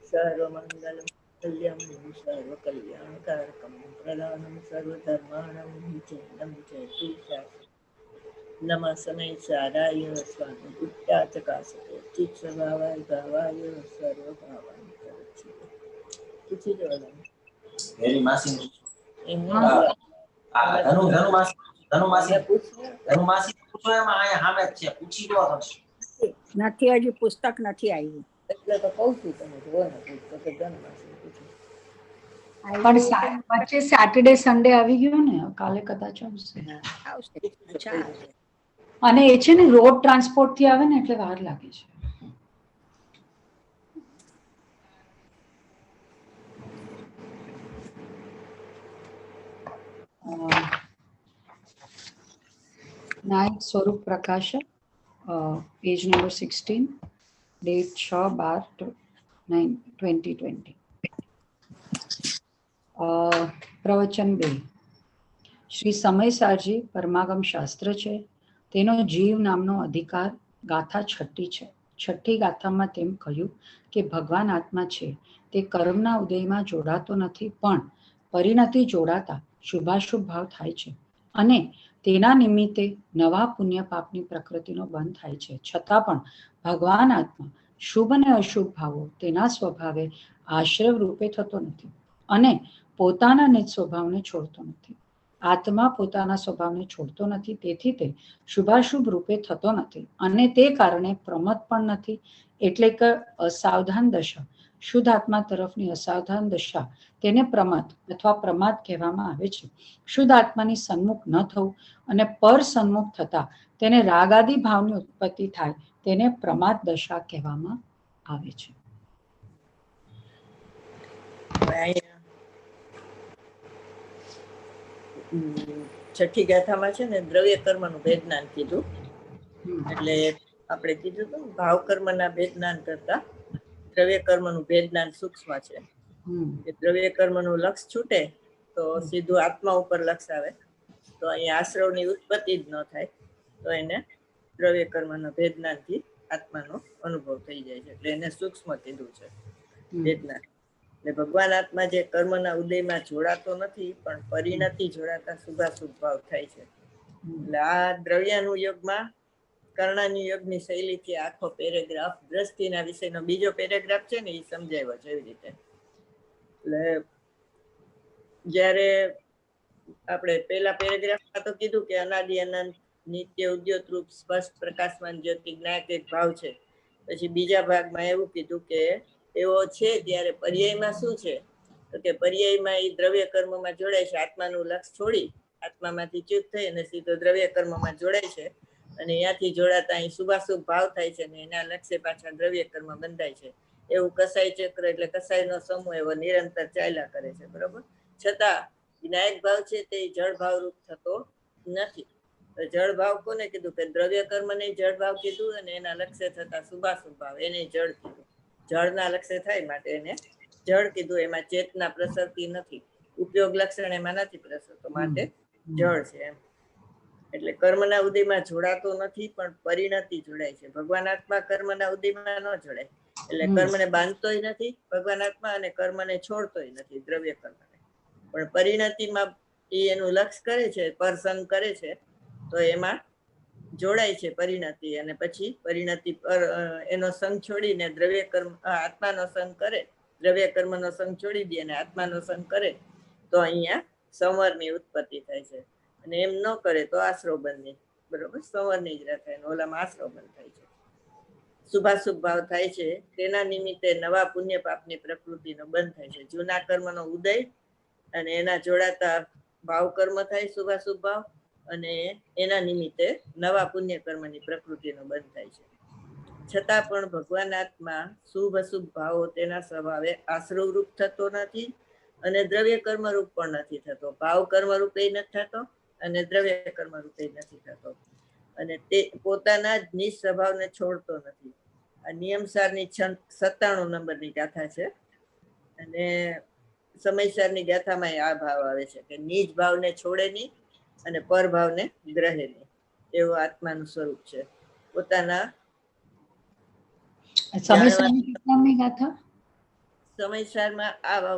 सर्वमंगल कल्याण सर्वकल्याणकारकं प्रदानं सर्वधर्माणां विजयनं जयतु नमः शनैः साराय स्वामी उत्याचकाशते चित्स्वभावाय भावाय सर्वभावाय करच्छिते પૂછી જવાનું मेरी मासी એમને ધનુ ધનુ માસી પૂછવું ધનુ માસી પૂછો એમાં આયા સામે જ છે પૂછી લો તમે નથી હજી પુસ્તક નથી આવ્યું એટલે તો કહું છું તમે જોવો ને પુસ્તક જન્માશે પૂછો પણ વચ્ચે સેટરડે સન્ડે આવી ગયો ને કાલે કદાચ આવશે આવશે અચ્છા અને એ છે ને રોડ ટ્રાન્સપોર્ટ થી આવે ને એટલે વાર લાગે છે નાયક સ્વરૂપ પ્રકાશ પેજ નંબર 16 ડેટ 6/12/2020 પ્રવચન 2 શ્રી સમયસારજી પરમાગમ શાસ્ત્ર છે તેનો જીવ નામનો અધિકાર ગાથા 6 છે 6ઠી ગાથામાં તેમ કહ્યું કે ભગવાન આત્મા છે તે કર્મના ઉદયમાં જોડાતો નથી પણ પરિણતિ જોડાતા શુભાશુભ ભાવ થાય છે અને તેના નિમિત્તે નવા પુણ્ય પાપની પ્રકૃતિનો બંધ થાય છે છતાં પણ ભગવાન આત્મા શુભ અને અશુભ ભાવો તેના સ્વભાવે આશ્રય રૂપે થતો નથી અને પોતાના નિજ સ્વભાવને છોડતો નથી આત્મા પોતાના સ્વભાવને છોડતો નથી તેથી તે શુભાશુભ રૂપે થતો નથી અને તે કારણે પ્રમદ પણ નથી એટલે કે અસાવધાન દશા શુદ્ધ આત્મા તરફની અસાવધાન દશા તેને પ્રમદ અથવા પ્રમાદ કહેવામાં આવે છે શુદ્ધ આત્માની સન્મુખ ન થવું અને પર સન્મુખ થતા તેને રાગાદી ભાવની ઉત્પત્તિ થાય તેને પ્રમાદ દશા કહેવામાં આવે છે છઠ્ઠી ગાથામાં છે ને દ્રવ્ય કર્મનું ભેદજ્ઞાન કીધું એટલે આપણે કીધું હતું ભાવ કર્મના ભેદજ્ઞાન કરતા દ્રવ્ય કર્મનું ભેદજ્ઞાન સૂક્ષ્મ છે દ્રવ્ય કર્મનું લક્ષ છૂટે તો સીધું આત્મા ઉપર લક્ષ આવે તો અહીંયા આશ્રવની ઉત્પત્તિ જ ન થાય તો એને દ્રવ્ય કર્મના ભેદજ્ઞાનથી આત્માનો અનુભવ થઈ જાય છે એટલે એને સૂક્ષ્મ કીધું છે ભેદજ્ઞાન એટલે ભગવાન આત્મા જે કર્મના ઉદયમાં જોડાતો નથી પણ પરિણતિ જોડાતા શુભાશુભ ભાવ થાય છે એટલે આ દ્રવ્યાનું યુગમાં કર્ણાની યુગની શૈલીથી આખો પેરેગ્રાફ દ્રષ્ટિના વિષયનો બીજો પેરેગ્રાફ છે ને એ સમજાવ્યો છે એવી રીતે એટલે જ્યારે આપણે પેલા પેરેગ્રાફમાં તો કીધું કે અનાદિ અનંત નિત્ય ઉદ્યોત રૂપ સ્પષ્ટ પ્રકાશમાન જ્યોતિ જ્ઞાયક એક ભાવ છે પછી બીજા ભાગમાં એવું કીધું કે એવો છે ત્યારે પર્યાયમાં શું છે તો કે પર્યાયમાં એ દ્રવ્ય કર્મમાં જોડાય છે આત્માનું લક્ષ છોડી આત્મામાંથી ચ્યુત થઈ અને સીધો દ્રવ્ય કર્મમાં જોડાય છે અને ત્યાંથી જોડાતા અહીં શુભાશુભ ભાવ થાય છે અને એના લક્ષ્ય પાછા દ્રવ્ય કર્મ બંધાય છે એવું કસાય ચક્ર એટલે કસાયનો સમૂહ એવો નિરંતર ચાલ્યા કરે છે બરોબર છતાં જ્ઞાયક ભાવ છે તે જળ ભાવ રૂપ થતો નથી જળ ભાવ કોને કીધું કે દ્રવ્ય કર્મને જળ ભાવ કીધું અને એના લક્ષ્ય થતા શુભાશુભ ભાવ એને જળ કીધું જળના લક્ષ્ય થાય માટે એને જળ કીધું એમાં ચેતના પ્રસરતી નથી ઉપયોગ લક્ષણ એમાં નથી પ્રસરતો માટે જળ છે એમ એટલે કર્મના ઉદયમાં જોડાતો નથી પણ પરિણતિ જોડાય છે ભગવાન આત્મા કર્મના ઉદયમાં ન જોડાય એટલે કર્મને બાંધતોય નથી ભગવાન આત્મા અને કર્મને છોડતોય નથી દ્રવ્ય કર્મને પણ પરિણતિમાં એ એનું લક્ષ કરે છે પરસંગ કરે છે તો એમાં જોડાય છે પરિણતિ અને પછી પરિણતિ પર એનો સંગ છોડીને દ્રવ્ય કર્મ આત્માનો સંગ કરે દ્રવ્ય કર્મનો સંગ છોડી દે અને આત્માનો સંગ કરે તો અહીંયા સંવરની ઉત્પત્તિ થાય છે અને એમ ન કરે તો આશ્રવ બંધની બરોબર સંવરની જ રહે થાય ઓલામાં આશ્રવ બંધ થાય છે શુભાશુભ ભાવ થાય છે તેના નિમિત્તે નવા પુણ્ય પાપની પ્રકૃતિનો બંધ થાય છે જૂના કર્મનો ઉદય અને એના જોડાતા ભાવ કર્મ થાય શુભાશુભ ભાવ અને એના નિમિત્તે નવા પુણ્ય કર્મની પ્રકૃતિનો બંધ થાય છે છતાં પણ ભગવાન આત્મા શુભ અશુભ ભાવો તેના સ્વભાવે આશ્રવ રૂપ થતો નથી અને દ્રવ્ય કર્મ રૂપ પણ નથી થતો ભાવ કર્મ રૂપે નથી થતો અને દ્રવ્ય કર્મ રૂપે નથી થતો અને તે પોતાના જ નિજ સ્વભાવને છોડતો નથી આ નિયમસારની 97 નંબરની ગાથા છે અને સમયસરની ગાથામાં આ ભાવ આવે છે કે નિજ ભાવને છોડે નહીં અને પરભાવને ગ્રહે નહીં એવું આત્માનું સ્વરૂપ છે પોતાના સમયસરની ગાથા સમયસારમાં આ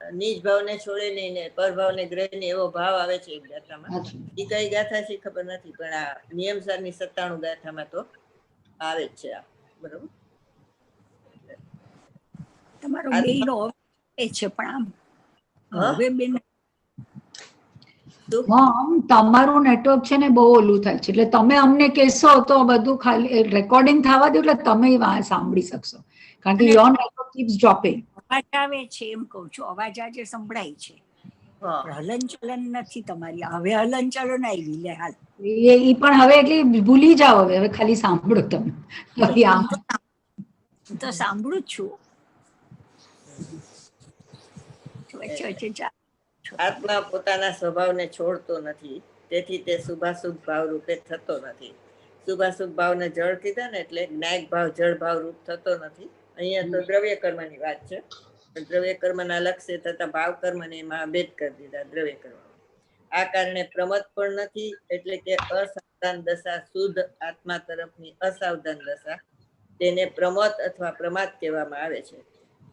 નીચ ભાવને છોડે નહીં ને પરભાવને ગ્રહે નહીં એવો ભાવ આવે છે એક ગાથામાં. અચ્છા. એ કઈ ગાથા છે ખબર નથી, પણ આ નિયમસારની 97 ગાથામાં તો આવે જ છે આ. બરોબર. તમારો આ બેયનો એ છે પણ આમ હા? હવે બેન હા, તમારું નેટવર્ક છે ને બહુ ઓલું થાય છે, એટલે તમે અમને કહેશો તો બધું ખાલી રેકોર્ડિંગ થવા દો, એટલે તમે સાંભળી શકશો, કારણ કે અને- યોર નેટવર્ક કીપ્સ ડ્રોપિંગ. અવાજ આવે છે એમ કહું છું, અવાજ આજે સંભળાય છે, હા, હલનચલન નથી તમારી. હવે હલનચલન આવી લે હાલ. એ પણ હવે એટલે ભૂલી જાઓ, હવે ખાલી સાંભળો તમે. હવે આમ હું તો સાંભળું જ છું. વચ્ચે વચ્ચે ચાલે. આત્મા પોતાના સ્વભાવને છોડતો નથી, તેથી તે શુભાશુભ ભાવ રૂપે થતો નથી. શુભાશુભ ભાવને જળ કીધા ને, એટલે જ્ઞાયક ભાવ જળ ભાવ રૂપ થતો નથી. અહીંયા તો દ્રવ્ય કર્મની વાત છે, પણ દ્રવ્ય કર્મના લક્ષ્ય થતા ભાવ કર્મને એમાં ભેદ કરી દીધા દ્રવ્ય કર્મમાં. આ કારણે પ્રમદ પણ નથી, એટલે કે અસાવધાન દશા, શુદ્ધ આત્મા તરફની અસાવધાન દશા, તેને પ્રમદ અથવા પ્રમાદ કહેવામાં આવે છે.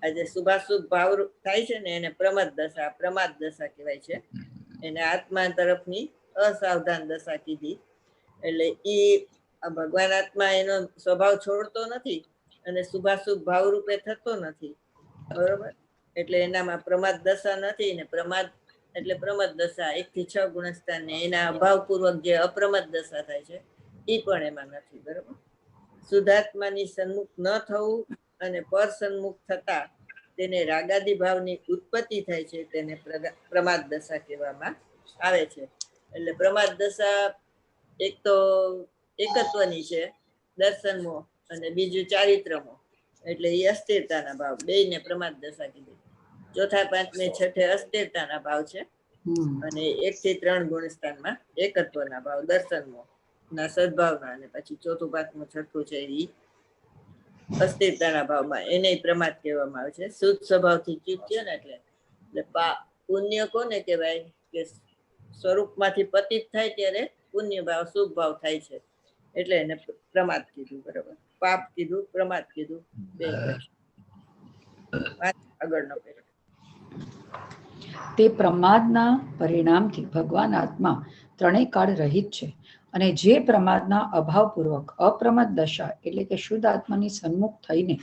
આ જે શુભાશુભ ભાવ થાય છે ને એને પ્રમદ દશા, પ્રમાદ દશા કહેવાય છે. એને આત્મા તરફની અસાવધાન દશા કીધી. એટલે એ ભગવાન આત્મા એનો સ્વભાવ છોડતો નથી અને શુભાશુભ ભાવ રૂપે થતો નથી. બરોબર. એટલે એનામાં પ્રમાદ દશા નથી ને પ્રમાદ એટલે પ્રમદ દશા 1 થી 6 ગુણસ્થાન ને એના અભાવપૂર્વક જે અપ્રમદ દશા થાય છે એ પણ એમાં નથી. બરોબર. શુદ્ધાત્માની સન્મુખ ન થવું અને પર સન્મુખ થતા તેને રાગાદિ ભાવની ઉત્પત્તિ થાય છે, તેને પ્રમાદ દશા કહેવામાં આવે છે. એટલે પ્રમાદ દશા એક તો એકત્વની છે, દર્શનમો, અને બીજું ચારિત્રમો, એટલે એ અસ્થિરતાના ભાવ, બેયને પ્રમાદ દશા કીધી. ચોથા, પાંચમે, છઠ્ઠે અસ્થિરતાના ભાવ છે, અને 1 થી 3 ગુણસ્થાનમાં એકત્વના ભાવ, દર્શનમો ના સદભાવના, અને પછી ચોથું, પાંચમું, છઠ્ઠું છે એ અસ્થિરતાના ભાવમાં, એને પ્રમાદ કહેવામાં આવે છે. શુદ્ધ સ્વભાવથી ચિત્ત છે ને, એટલે પુણ્ય કોને કહેવાય કે સ્વરૂપમાંથી પતિત થાય ત્યારે પુણ્ય ભાવ શુભ ભાવ થાય છે, એટલે એને પ્રમાદ કીધું. બરોબર. પાપ કીધું, પ્રમાદ કીધું, બે આગળનો પેલો. તે પ્રમાદના પરિણામથી ભગવાન આત્મા ત્રણેય કાળ રહિત છે, અને જે પ્રમાદના અભાવપૂર્વક અપ્રમદ દશા એટલે કે શુદ્ધ આત્માની સન્મુખ થઈને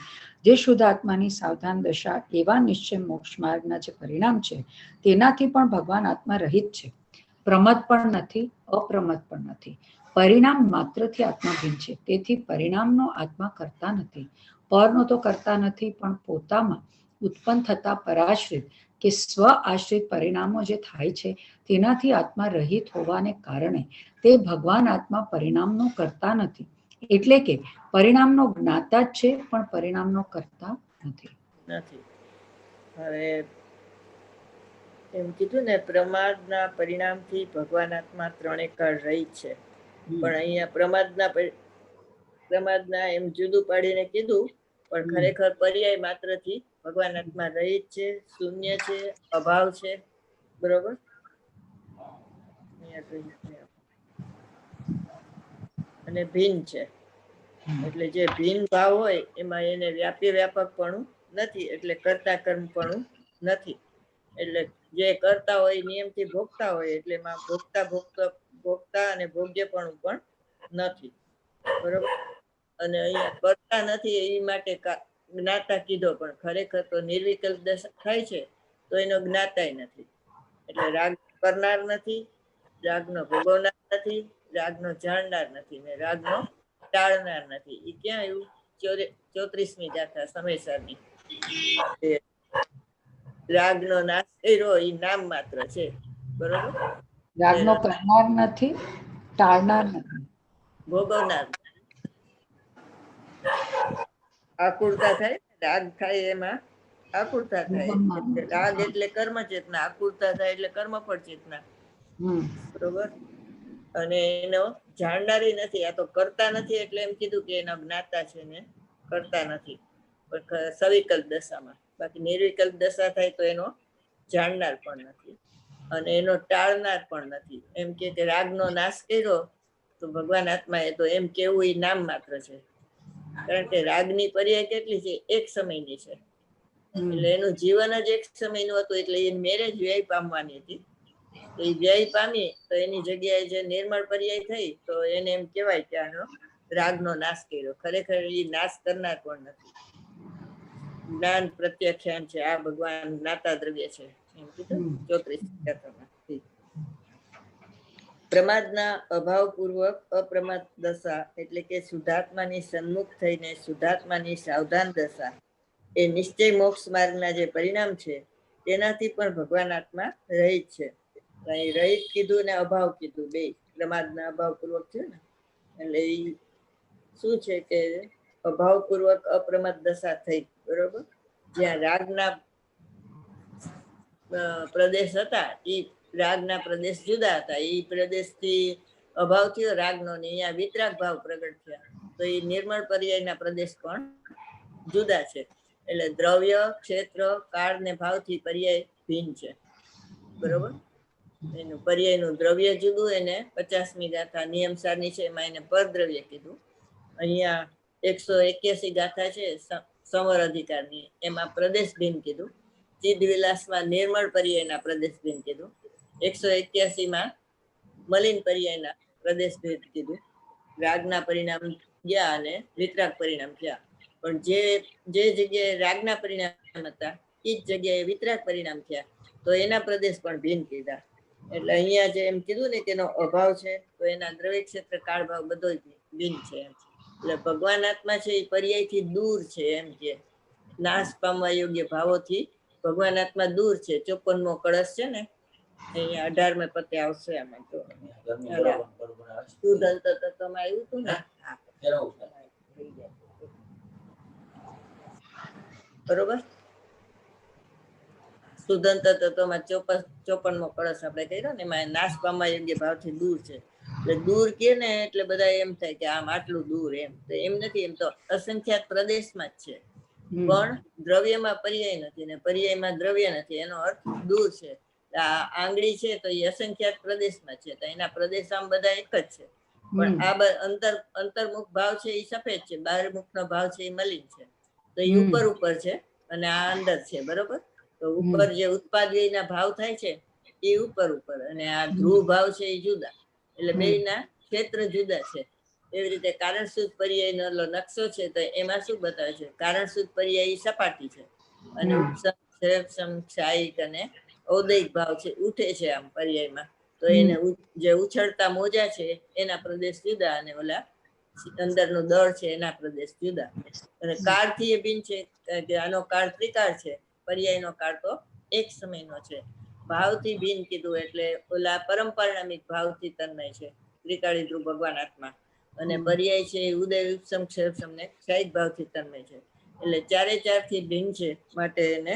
જે શુદ્ધ આત્માની સાવધાન દશા એવા નિશ્ચય મોક્ષ માર્ગના જે પરિણામ છે તેનાથી પણ ભગવાન આત્મા રહિત છે. પ્રમદ પણ નથી, અપ્રમદ પણ નથી. પરિણામ માત્રથી આત્મા ભિન્ન છે, તેથી પરિણામનો આત્મા કરતા નથી. પરનો તો કરતા નથી, પણ પોતામાં ઉત્પન્ન થતા પરાશ્રિત કે સ્વ આશ્રિત પરિણામો જે થાય છે તેનાથી આત્મા રહિત હોવાને કારણે તે ભગવાન આત્મા પરિણામનો કરતા નથી. એટલે કે પરિણામનો જ્ઞાતા જ છે, પણ પરિણામનો કરતા નથી. હવે એમ કીધું ને, પ્રમાદના પરિણામથી ભગવાન આત્મા ત્રણેય કાળ રહિત છે, પણ અહીંયા પ્રમાદના એમ જુદું પાડીને કીધું, પણ ખરેખર પર્યાય માત્રથી ભગવાન આત્મા રહિત છે, શૂન્ય છે, અભાવ છે. બરોબર. અને ભિન્ન છે, એટલે જે ભિન્ન ભાવ હોય એમાં એને વ્યાપી વ્યાપકપણું નથી, એટલે કરતા કર્મપણું નથી. એટલે જે કરતા હોય નિયમથી ભોગતા હોય, એટલે એમાં ભોગતા અને ભોગ્યપણું પણ નથી. બરોબર. અને અહીંયા કરતા નથી એ માટે જ્ઞાતા કીધો, પણ ખરેખર તો નિર્વિકલ્પ દશા થાય છે તો એનો જ્ઞાતાય નથી. એટલે રાગ કરનાર નથી, રાગનો ભોગવનાર નથી, રાગનો જાણનાર નથી, ને રાગનો ટાળનાર નથી. એ ક્યાં આવ્યું? 34મી ગાથા સમયસારની. રાગનો નાશ કર્યો એ નામ માત્ર છે. બરોબર. રાગનો કરનાર નથી, ટાળનાર નથી, ભોગવનાર. આકુરતા થાય, રાગ થાય એમાં આકુરતા થાય. રાગ એટલે કર્મ ચેતના, આકુરતા થાય એટલે કર્મફળ ચેતના. બરોબર. અને એનો જાણનારી નથી. આ તો કરતા નથી, એટલે એમ કીધું કે એનો જ્ઞાતા છે ને કરતા નથી, પણ સવિકલ્પ દશામાં. બાકી નિર્વિકલ્પ દશા થાય તો એનો જાણનાર પણ નથી અને એનો ટાળનાર પણ નથી. એમ કે રાગનો નાશ કર્યો તો ભગવાન આત્મા એ તો એમ કેવું એ નામ માત્ર છે, કારણ કે રાગની પર્યાય કેટલી છે? એક સમયની છે. એટલે એનું જીવન જ એક સમયનું હતું, એટલે એ મેરેજ વ્યય પામવાની હતી. તો એ વ્યય પામી તો એની જગ્યાએ જે નિર્મળ પર્યાય થઈ તો એને એમ કહેવાય કે આનો રાગનો નાશ કર્યો. ખરેખર એ નાશ કરનાર પણ નથી. જ્ઞાન પ્રત્યખ્યાન છે, આ ભગવાન જ્ઞાતા દ્રવ્ય છે એમ કીધું 34 કથામાં. પ્રમાદના અભાવપૂર્વક અપ્રમાદ દશા એટલે કે શુદ્ધાત્માની સન્મુખ થઈને શુદ્ધાત્માની સાવધાન દશા એ નિશ્ચય મોક્ષ માર્ગના જે પરિણામ છે તેનાથી પણ ભગવાન આત્મા રહિત છે. અહીં રહિત કીધું ને અભાવ કીધું, બે પ્રમાદના અભાવપૂર્વક છે ને, એટલે એ શું છે કે અભાવપૂર્વક અપ્રમાદ દશા થઈ, બરોબર. જ્યાં રાગના પ્રદેશ હતા એ રાગના પ્રદેશ જુદા હતા, એ પ્રદેશથી અભાવ થયો રાગનો ને અહીંયા વિતરાગ ભાવ પ્રગટ થયા, તો એ નિર્મળ પર્યાયના પ્રદેશ પણ જુદા છે. એટલે દ્રવ્ય, ક્ષેત્ર, કાળ ને ભાવથી પર્યાય ભિન્ન છે, બરોબર. એનું પર્યાયનું દ્રવ્ય જુદું, એને 50મી ગાથા નિયમસારની છે એમાં એને પરદ્રવ્ય કીધું. અહીંયા 181 ગાથા છે સંવર અધિકારની, એમાં પ્રદેશ ભિન્ન કીધું. ચિદવિલાસમાં નિર્મળ પર્યાયના પ્રદેશ ભિન્ન કીધું. 181માં મલિન પર્યાયના પ્રદેશ ભેદ કીધું. રાગના પરિણામ ગયા અને વિતરાગ પરિણામ થયા, પણ જે જગ્યાએ રાગના પરિણામ હતા એ જ જગ્યાએ વિતરાગ પરિણામ થયા, તો એના પ્રદેશ પણ ભિન્ન કીધા. એટલે અહીંયા જે એમ કીધું ને કે એનો અભાવ છે, તો એના દ્રવ્ય ક્ષેત્ર કાળ ભાવ બધો ભિન્ન છે. એટલે ભગવાન આત્મા છે એ પર્યાયથી દૂર છે, એમ કે નાશ પામવા યોગ્ય ભાવોથી ભગવાન આત્મા દૂર છે. 54મો કળશ છે ને, અહીંયા 18મે પતે આવશે. આમાં તો શુદ્ધ અંત તત્વમાં આવ્યું હતું ને, બરોબર. શુદ્ધ અંત તત્વમાં 54મો કળશ આપણે કર્યો ને, એમાં નાશ પામવા યોગ્ય ભાવથી દૂર છે. એટલે દૂર કે ને એટલે બધા એમ થાય કે આમ આટલું દૂર, એમ તો એમ નથી. એમ તો અસંખ્યાત પ્રદેશમાં જ છે, પણ દ્રવ્યમાં પર્યાય નથી ને પર્યાયમાં દ્રવ્ય નથી, એનો અર્થ દૂર છે. આ આંગળી છે તો એ અસંખ્યાત પ્રદેશમાં છે, તો એના પ્રદેશ આમ બધા એક જ છે, પણ આ અંતર્મુખ ભાવ છે એ સફેદ છે, બહારમુખનો ભાવ છે એ મલિન છે, તો એ ઉપર ઉપર છે અને આ અંદર છે, બરોબર. તો ઉપર જે ઉત્પાદના ભાવ થાય છે એ ઉપર ઉપર, અને આ ધ્રુવ ભાવ છે એ જુદા, એટલે બેયના ક્ષેત્ર જુદા છે. એવી રીતે કારણ શુદ્ધ પર્યાયનો નકશો છે, તો એમાં શું બતાવે છે? કારણ શુદ્ધ પર્યાય સપાટી છે, અને ઉપસમ ક્ષાયિક અને ઔદયિક ભાવ છે, ઉઠે છે આમ પર્યાયમાં, તો એને જે ઉછળતા મોજા છે એના પ્રદેશ જુદા, અને ઓલા અંદરનું દળ છે એના પ્રદેશ જુદા. અને કાળથી એ ભિન્ન છે, કે આનો કાળ ત્રિકાળ છે, પર્યાયનો કાળ તો એક સમયનો છે. ભાવથી ભિન્ન કીધું એટલે ઓલા પરંપરામિક ભાવથી તન્મય છે ત્રિકાળી ધ્રુવ ભગવાન આત્મા, અને પર્યાય છે ઉદય ઉપસમ ક્ષેપસમ ને ક્ષાયિક ભાવથી તન્મય છે. એટલે ચારે ચારથી ભિન્ન છે, માટે એને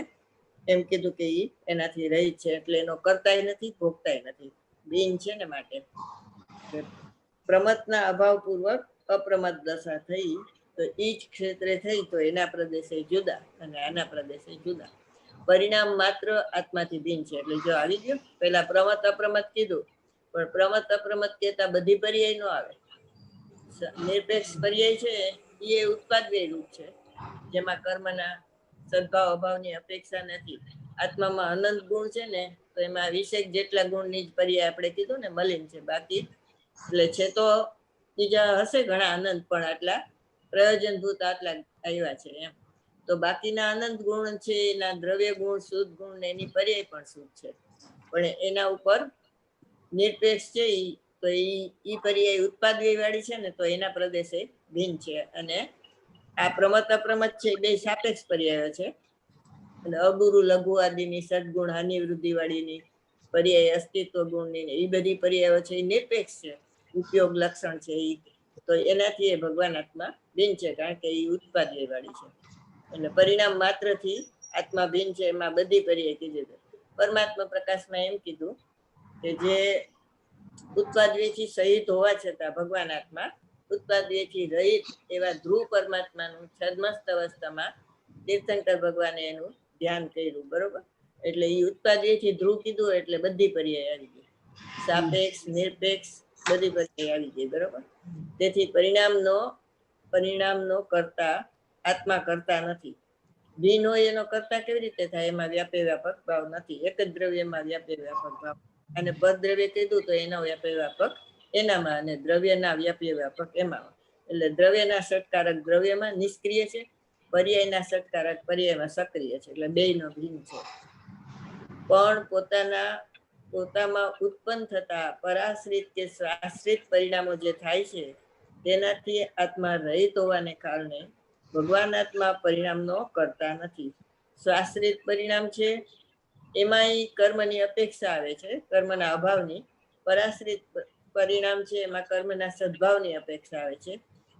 એમ કીધું કે ઈ એનાથી રહિત છે, એટલે એનો કરતાય નથી ભોગતાય નથી, ભિન્ન છે ને માટે. પ્રમતના અભાવ પૂર્વક અપ્રમત દશા થઈ તો ઈ જ ક્ષેત્રે થઈ, તો એના પ્રદેશે જુદા અને આના પ્રદેશે જુદા. પરિણામ માત્ર આત્માથી ભિન્ન છે. એટલે જો આવી ગયો, પેલા પ્રમત અપ્રમત કીધું, પણ પ્રમત અપ્રમત કહેતા બધી પર્યાય નો આવે. નિરપેક્ષ પર્યાય છે એ ઉત્પાદવ્ય રૂપ છે, જેમાં કર્મના સદભાવ અભાવની અપેક્ષા નથી. આત્મામાં અનંત ગુણ છે ને, તો એમાં વિશેષ જેટલા ગુણની જ પર્યાય આપણે કીધું ને મલિન છે, બાકી એટલે છે તો બીજા હશે ઘણા અનંત, પણ આટલા પ્રયોજનભૂત આટલા આવ્યા છે એમ. તો બાકીના અનંત ગુણ છે, એના દ્રવ્ય ગુણ, શુદ્ધ ગુણ ને એની પર્યાય પણ શુદ્ધ છે, પણ એના ઉપર નિરપેક્ષ છે તો ઈ પર્યાય ઉત્પાદવ્ય વાળી છે ને, તો એના પ્રદેશે ભિન્ન છે. અને આ પ્રમત અપ્રમત છે બે સાપેક્ષ પર્યાયો છે, અને અગુરુ લઘુ આદિની સદગુણ હાનિ વૃદ્ધિ વાળીની પર્યાય અસ્તિત્વ ગુણની એ બધી પર્યાયો છે એ નિરપેક્ષ છે, ઉપયોગ લક્ષણ છે એ, તો એનાથી એ ભગવાન આત્મા ભિન્ન છે, કારણ કે એ ઉત્પાદવ્ય વાળી છે. એટલે પરિણામ માત્રથી આત્મા ભિન્ન છે, એમાં બધી પર્યાય કીધી. પરમાત્મા પ્રકાશમાં એમ કીધું કે જે ઉત્પાદવ્યથી સહિત હોવા છતાં ભગવાન આત્મા ઉત્પાદવ્યથી રહિત એવા ધ્રુવ પરમાત્માનું છદ્મસ્ત અવસ્થામાં તીર્થંકર ભગવાને એનું ધ્યાન કર્યું, બરોબર. એટલે એ ઉત્પાદવ્યથી ધ્રુવ કીધું એટલે બધી પર્યાય આવી ગઈ, સાપેક્ષ નિરપેક્ષ બધી પર્યાય આવી ગઈ, બરોબર. તેથી પરિણામનો કરતા આત્મા કરતા નથી, ભિન્ન હોય એનો કરતા કેવી રીતે થાય? એમાં વ્યાપે વ્યાપક ભાવ નથી. એક જ દ્રવ્યમાં વ્યાપે વ્યાપક ભાવ. અને પદ દ્રવ્ય કીધું તો એનો વ્યાપે વ્યાપક એનામાં અને દ્રવ્યના વ્યાપે વ્યાપક એમાં. એટલે દ્રવ્યના ષટકારક દ્રવ્યમાં નિષ્ક્રિય છે, પર્યાયના ષટકારક પર્યાયમાં સક્રિય છે. એટલે બેયનો ભિન્ન છે. પણ પોતામાં ઉત્પન્ન થતા પરાશ્રિત કે સ્વાશ્રિત પરિણામો જે થાય છે તેનાથી આત્મા રહિત હોવાને કારણે ભગવાન આત્મા પરિણામનો કરતા નથી. સ્વાશ્રિત પરિણામ છે એમાંય કર્મની અપેક્ષા આવે છે, કર્મના અભાવની. પરાશ્રિત પરિણામ છે એમાં કર્મના સદભાવની અપેક્ષા આવે છે.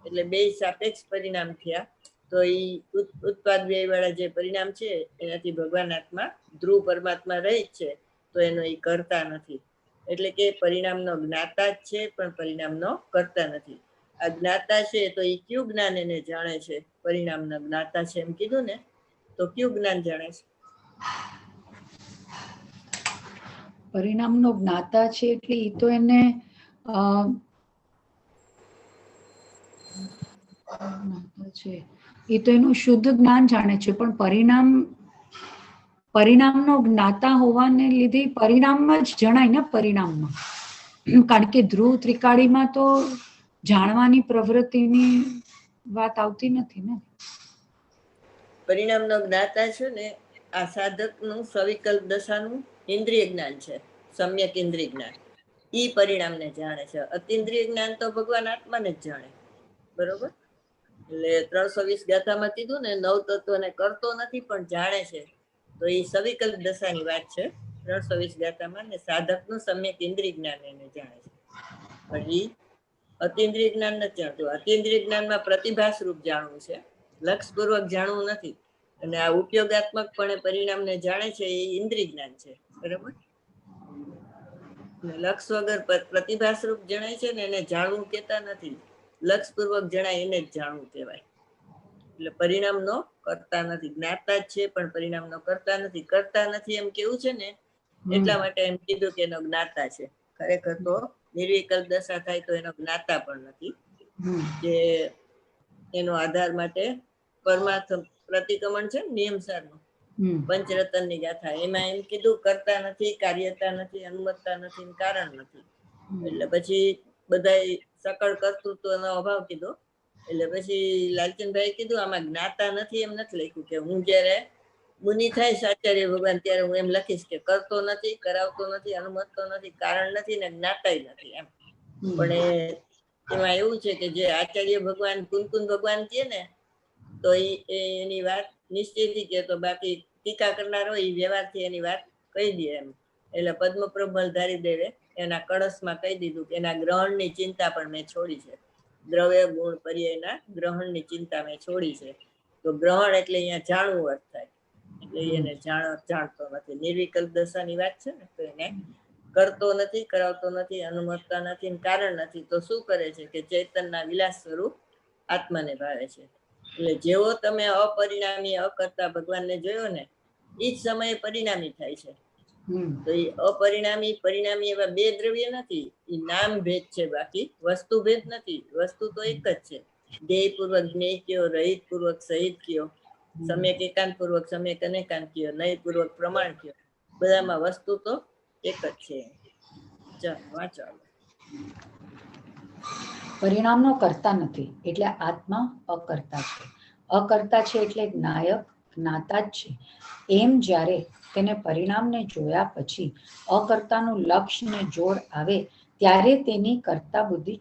એટલે બે સાપેક્ષ પરિણામ થયા. તો એ ઉત્પાદ વ્યય વાળા જે પરિણામ છે એનાથી ભગવાન આત્મા ધ્રુવ પરમાત્મા રહિત છે, તો એનો એ કરતા નથી. એટલે કે પરિણામનો જ્ઞાતા જ છે પણ પરિણામનો કરતા નથી. આ જ્ઞાતા છે તો એ કયું જ્ઞાન એને જાણે છે? પરિણામના જ્ઞાતા છે એમ કીધું ને, તો કયું જ્ઞાન જાણે છે? પરિણામનો જ્ઞાતા છે એટલે એ તો એને એ તો એનું શુદ્ધ જ્ઞાન જાણે છે, પણ પરિણામનો જ્ઞાતા હોવાને લીધે પરિણામમાં જ જણાય ને. પરિણામમાં, કારણ કે ધ્રુવ ત્રિકાળીમાં તો જાણવાની પ્રવૃત્તિની વાત આવતી નથી ને. પરિણામનો જ્ઞાતા છે ને આ સાધકનું સવિકલ્પ દશાનું ઇન્દ્રિય જ્ઞાન છે, સમ્યક ઇન્દ્રિય જ્ઞાન. ઈ પરિણામને જાણે છે. અતિન્દ્રિય જ્ઞાન તો ભગવાન આત્માને જ જાણે. બરોબર? એટલે 320 ગાથામાં કીધું ને, 9 તત્વને કરતો નથી પણ જાણે છે. તો એ સવિકલ્પ દશાની વાત છે 320 ગાથામાં. ને સાધકનું સમ્યક ઇન્દ્રિય જ્ઞાન એને જાણે છે, પણ એ અતિન્દ્રિય જ્ઞાન નથી જાણતું. અતિન્દ્રિય જ્ઞાનમાં પ્રતિભાસ રૂપ જાણવું છે, લક્ષપૂર્વક જાણવું નથી. અને આ ઉપયોગાત્મકપણે પરિણામને જાણે છે એ ઇન્દ્રિય જ્ઞાન છે. બરાબર? લક્ષ વગર પ્રતિભાસ રૂપ જણાય છે ને એને જાણવું કહેતા નથી. લક્ષપૂર્વક જણાય એને જ જાણવું કહેવાય. એટલે પરિણામનો કરતા નથી. જ્ઞાતા જ છે પણ પરિણામનો કરતા નથી. કરતા નથી એમ કેવું છે ને, એટલા માટે એમ કીધું કે એનો જ્ઞાતા છે. ખરેખર તો નિર્વિકલ્પ દશા થાય તો એનો જ્ઞાતા પણ નથી. જે એનો આધાર માટે પરમાર્થ પ્રતિક્રમણ છે ને નિયમસારનું, પંચરતનની ગાથા, એમાં એમ કીધું કરતા નથી, કાર્યતા નથી, અનુમતતા નથી, કારણ નથી. એટલે પછી બધા સકળ કર્તૃત્વનો અભાવ કીધો. એટલે પછી લાલચંદભાઈ કીધું આમાં જ્ઞાતા નથી એમ નથી લખ્યું. કે હું જયારે મુનિ થાય આચાર્ય ભગવાન ત્યારે હું એમ લખીશ કે કરતો નથી, કરાવતો નથી, અનુમતતો નથી, કારણ નથી ને જ્ઞાતાય નથી એમ. પણ એમાં એવું છે કે જે આચાર્ય ભગવાન કુનકુન ભગવાન કહે ને તો એની વાત નિશ્ચયથી કહે, તો બાકી ટીકા કરનાર હોય એ વ્યવહારથી એની વાત કહી દે એમ. એટલે પદ્મપ્રભલ ધારીદેવે એના કળશમાં કહી દીધું કે એના ગ્રહણની ચિંતા પણ મેં છોડી છે. દ્રવ્ય ગુણ પર્યાયના ગ્રહણની ચિંતા મેં છોડી છે. તો ગ્રહણ એટલે અહીંયા જાણવું અર્થ થાય. એટલે એને જાણતો નથી. નિર્વિકલ્પ દશાની વાત છે ને, તો એને કરતો નથી, કરાવતો નથી, અનુમતતા નથી, કારણ નથી. તો શું કરે છે કે ચૈતનના વિલાસ સ્વરૂપ આત્માને ભાવે છે. એટલે જેવો તમે અપરિણામી અકર્તા ભગવાનને જોયો ને, એ જ સમયે પરિણામી થાય છે. તો એ અપરિણામી પરિણામી એવા બે દ્રવ્ય નથી. એ નામ ભેદ છે, બાકી વસ્તુ ભેદ નથી. વસ્તુ તો એક જ છે. ધ્યેયપૂર્વક જ્ઞેય કયો, રહિત પૂર્વક સહિત કયો, સમ્યક એકાંત પૂર્વક સમ્યક અનેકાંત કયો, નય પૂર્વક પ્રમાણ કયો, બધામાં વસ્તુ તો એક જ છે. ચાલો વાંચો. પરિણામનો કરતા નથી એટલે આત્મા અકર્તા છે. અકર્તા છે એટલે નાયક જ્ઞાતા જ છે. એમ જ્યારે તેને પરિણામને જોયા પછી અકર્તાનું લક્ષ્ય ને જોડ આવે ત્યારે તેની કર્તા બુદ્ધિ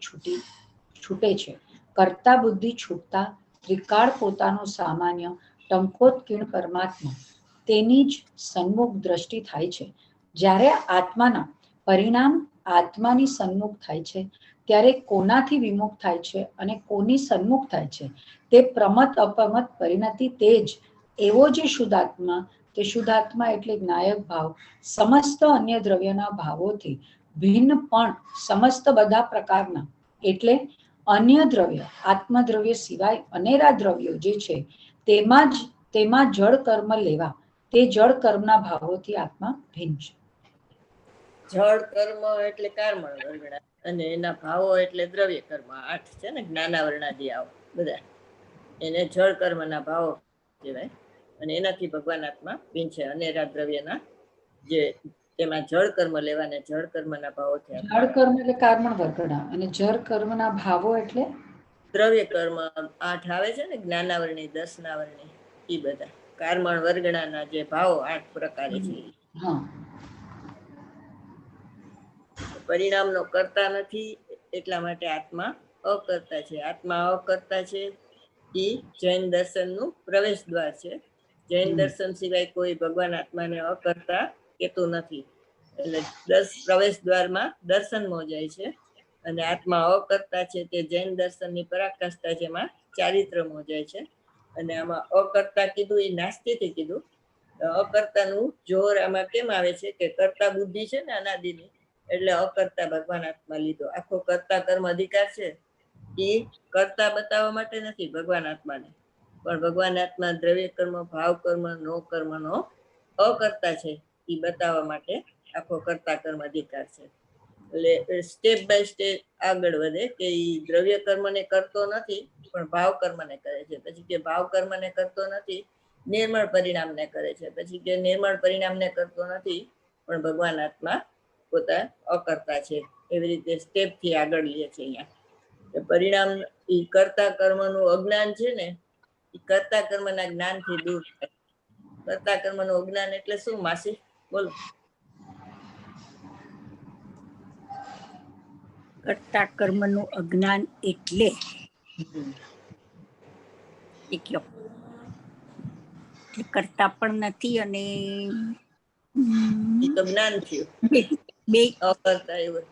છૂટે છે. કર્તા બુદ્ધિ છૂટતા ત્રિકાળ પોતાનો સામાન્ય ટંકોત્કીર્ણ પરમાત્મા તેની જ સન્મુખ દ્રષ્ટિ થાય છે. જ્યારે આત્માના પરિણામ આત્માની સન્મુખ થાય છે ત્યારે કોનાથી વિમુખ થાય છે અને કોની સન્મુખ થાય છે તે પ્રમત અપમત પરિણતિ તે જ એવો જે શુદ્ધાત્મા, તે શુદ્ધાત્મા એટલે જ્ઞાયક ભાવ સમસ્ત અન્ય દ્રવ્યના ભાવોથી ભિન્ન પણ સમસ્ત બધા પ્રકારના એટલે અન્ય દ્રવ્ય આત્મદ્રવ્ય સિવાય અનેરા દ્રવ્યો જે છે તેમાં જળ કર્મ લેવા તે જળ કર્મના ભાવોથી આત્મા ભિન્ન છે. જળ કર્મ એટલે કર્મણ વર્ગણા અને એના ભાવો એટલે દ્રવ્ય કર્મ. 8 છે ને જ્ઞાનાવરણાદી આવો બધા, એને જળ કર્મના ભાવો કહેવાય. અને એનાથી ભગવાન આત્મા ભિન્ન છે. અનેરા દ્રવ્યના જે તેમાં જળ કર્મ લેવાને જળ કર્મના ભાવોથી આત્મા. જળ કર્મ એટલે કર્મણ વર્ગના અને જળ કર્મના ભાવો એટલે દ્રવ્ય કર્મ 8 આવે છે ને, જ્ઞાનાવરણી, દર્શનાવરણી, એ બધા કર્મણ વર્ગણાના જે ભાવો 8 પ્રકારે છે. હા. પરિણામનો કરતા નથી એટલા માટે આત્મા અકર્તા છે. આત્મા અકર્તા છે એ જૈન દર્શનનું પ્રવેશ દ્વાર છે. જૈન દર્શન સિવાય કોઈ ભગવાન આત્માને અકર્તા કહેતું નથી. એટલે 10 પ્રવેશ દ્વારમાં દર્શન મોજાય છે અને આત્મા અકર્તા છે તે જૈન દર્શનની પરાકાષ્ઠા, જેમાં ચારિત્ર મોજાય છે. અને આમાં અકર્તા કીધું એ નાસ્તિથી કીધું. અકર્તાનું જોર આમાં કેમ આવે છે કે કર્તા બુદ્ધિ છે ને અનાદિની, એટલે અકર્તા ભગવાન આત્મા લીધો. આખો કર્તા કર્મ અધિકાર છે એ કર્તા બતાવવા માટે નથી ભગવાન આત્માને, પણ ભગવાન આત્મા દ્રવ્ય કર્મ, ભાવ કર્મ, નો કર્મનો અકર્તા છે એ બતાવવા માટે આખો કર્તા કર્મ અધિકાર છે. એટલે સ્ટેપ બાય સ્ટેપ આગળ વધે કે એ દ્રવ્ય કર્મને કરતો નથી પણ ભાવ કર્મને કરે છે. પછી કે ભાવ કર્મને કરતો નથી, નિર્મળ પરિણામને કરે છે. પછી કે નિર્મળ પરિણામને કરતો નથી પણ ભગવાન આત્મા પોતા અકર્તા છે. એવી રીતે સ્ટેપથી આગળ લે છે. અહીંયા પરિણામ એ કર્તા કર્મનું અજ્ઞાન છે ને, એ કર્તા કર્મના જ્ઞાનથી દૂર થાય. કર્તા કર્મનું અજ્ઞાન એટલે શું માસી? બોલો. કર્તા કર્મનું અજ્ઞાન એટલે કરતા પણ નથી અને એ તો જ્ઞાન થયું. બે અકર્તા એવું.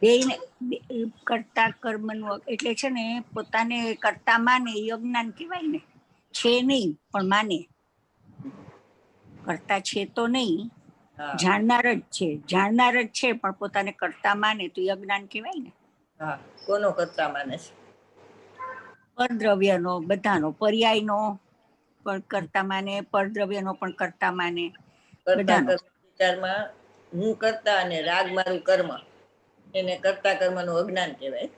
કરતા કર્મનું એટલે છે ને, પોતાને કરતા માને એ અજ્ઞાન કહેવાય ને. છે નહીં પણ માને. કરતા છે તો નહીં, હા જાણનાર જ છે. જાણનાર જ છે પણ પોતાને કરતા માને તો એ અજ્ઞાન કહેવાય ને. હા, કોનો કરતા માને છે? પરદ્રવ્યનો, બધાનો, પર્યાયનો પણ કરતા માને, પરદ્રવ્યનો પણ કરતા માને, કરતા બધાનો. કર્મ વિચારમાં હું કરતા અને રાગ મારું કર્મ, એને કરતા કર્મનું અજ્ઞાન કહેવાય.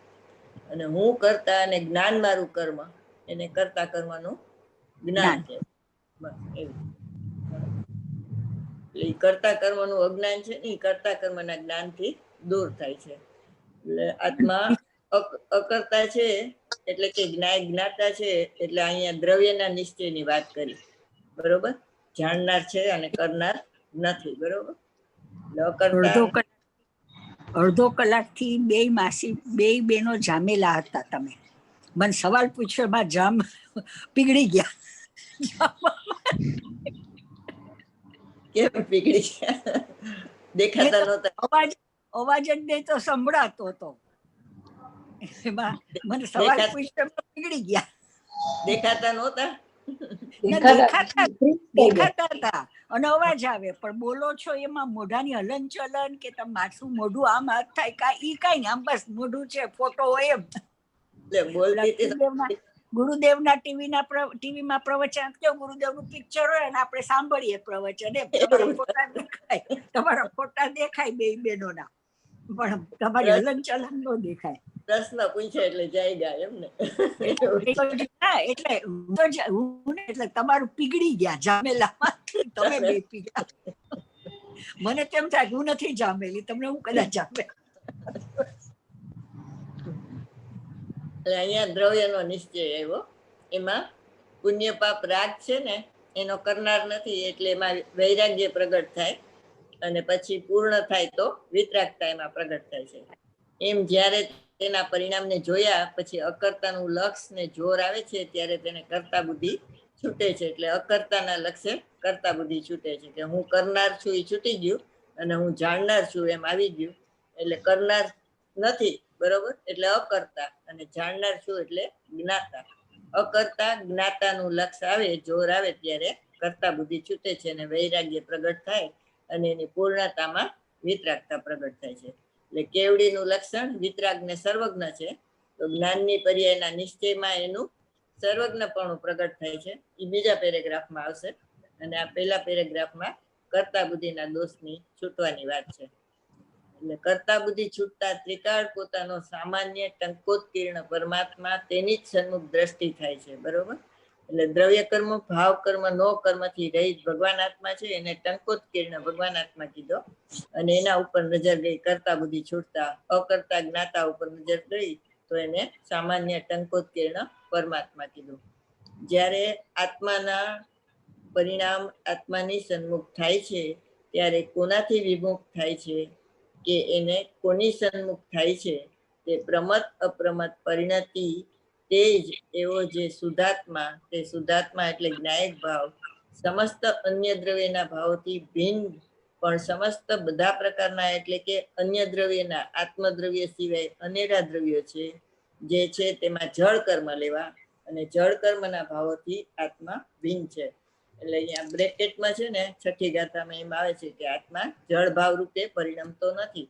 અને હું કરતા અને જ્ઞાન મારું કર્મ, એને કરતા કર્મનું જ્ઞાન કહેવાય. બસ એવું. એટલે ઈ કરતા કર્મનું અજ્ઞાન છે ને, એ કરતા કર્મના જ્ઞાનથી દૂર થાય છે. એટલે આત્મા અકર્તા છે, એટલે કે જ્ઞાતા છે. એટલે અહીંયા દ્રવ્યના નિશ્ચયની વાત કરી, બરોબર. જાણનાર છે અને કરનાર નથી, બરોબર. અડધો કલાકથી બે માસી, બે બેનો જામેલા હતા. તમે મને સવાલ પૂછ્યો, એમાં જામ પીગળી ગયા. કેમ પીગળી ગયા? દેખાતા નહોતા? અવાજ જ નહીં તો સંભળાતો હતો. એમાં મને સવાલ પૂછ્યો, પીગળી ગયા. દેખાતા નહોતા? દેખાતા હતા અને અવાજ આવે, પણ બોલો છો એમાં મોઢાની હલન ચલન કે તમે માથું મોઢું આમ હાથ થાય કાંઈ નહીં. આમ બસ મોઢું છે, ફોટો હોય એમ. ગુરુદેવના ટીવીમાં પ્રવચન, ગુરુદેવનું પિક્ચર હોય અને આપણે સાંભળીએ પ્રવચન એમ. તમારા ફોટા દેખાય બે બહેનોના, પણ તમારી હલન ચલન ન દેખાય. પ્રશ્ન પૂછે એટલે જાય ગયા એમ ને. એટલે તમારું પીગળી ગયા જામેલામાં, તમે બે પીગળ્યા. મને તેમ થાય હું નથી જામેલી, તમને હું કદાચ જામે. એટલે અહીંયા દ્રવ્યનો નિશ્ચય આવ્યો. એમાં પુણ્ય પાપ રાગ છે ને, એનો કરનાર નથી. એટલે એમાં વૈરાગ્ય પ્રગટ થાય અને પછી પૂર્ણ થાય તો વિતરાગતા એમાં પ્રગટ થાય છે. એમ જ્યારે તેના પરિણામને જોયા પછી અકર્તાનું લક્ષ ને જોર આવે છે, ત્યારે તેને કરતા બુદ્ધિ છૂટે છે. એટલે અકર્તાના લક્ષ્ય કરતા બુદ્ધિ છૂટે છે કે હું કરનાર છું એ છૂટી ગયું અને હું જાણનાર છું એમ આવી ગયું. એટલે કરનાર નથી, બરોબર, એટલે અકર્તા, અને જાણનાર છું એટલે જ્ઞાતા. અકર્તા જ્ઞાતાનું લક્ષ આવે, જોર આવે, ત્યારે કરતા બુદ્ધિ છૂટે છે અને વૈરાગ્ય પ્રગટ થાય અને એની પૂર્ણતામાં વિતરાગતા પ્રગટ થાય છે. એટલે કેવડીનું લક્ષણ વિતરાગ ને સર્વજ્ઞ છે, તો જ્ઞાનની પર્યાયના નિશ્ચયમાં એનું સર્વજ્ઞપણું પ્રગટ થાય છે. એ બીજા પેરેગ્રાફમાં આવશે. અને આ પહેલા પેરેગ્રાફમાં કરતા બુદ્ધિના દોષની છૂટવાની વાત છે. એટલે કરતા બુદ્ધિ છૂટતા ત્રિકાળ પોતાનો સામાન્ય ટંકોત્કીર્ણ પરમાત્મા તેની જ સન્મુખ દ્રષ્ટિ થાય છે, બરોબર. એટલે દ્રવ્ય કર્મ, ભાવ કર્મ, નો કર્મથી રહિત ભગવાન આત્મા છે એને ટંકોત્કીર્ણ ભગવાન આત્મા કીધો. અને એના ઉપર નજર ગઈ કરતા બુદ્ધિ છૂટતા અકર્તા જ્ઞાતા ઉપર નજર ગઈ તો એને સામાન્ય ટંકોત્કીર્ણ પરમાત્મા કીધું. જ્યારે આત્માના પરિણામ આત્માની સન્મુખ થાય છે ત્યારે કોનાથી વિમુખ થાય છે કે એને કોની સન્મુખ થાય છે? તે પ્રમત અપ્રમત પરિણતિ તે જ એવો જે શુદ્ધાત્મા, તે શુદ્ધાત્મા એટલે જ્ઞાયક ભાવ સમસ્ત અન્ય દ્રવ્યના ભાવોથી ભિન્ન પણ સમસ્ત બધા પ્રકારના એટલે કે અન્ય દ્રવ્યના આત્મદ્રવ્ય સિવાય અનેરા દ્રવ્યો છે જે છે તેમાં જળ કર્મ લેવા અને જળ કર્મના ભાવોથી આત્મા ભિન્ન છે. એટલે અહીંયા બ્રેકેટમાં છે ને છઠ્ઠી ગાથામાં એમ આવે છે કે આત્મા જળ ભાવ રૂપે પરિણમતો નથી.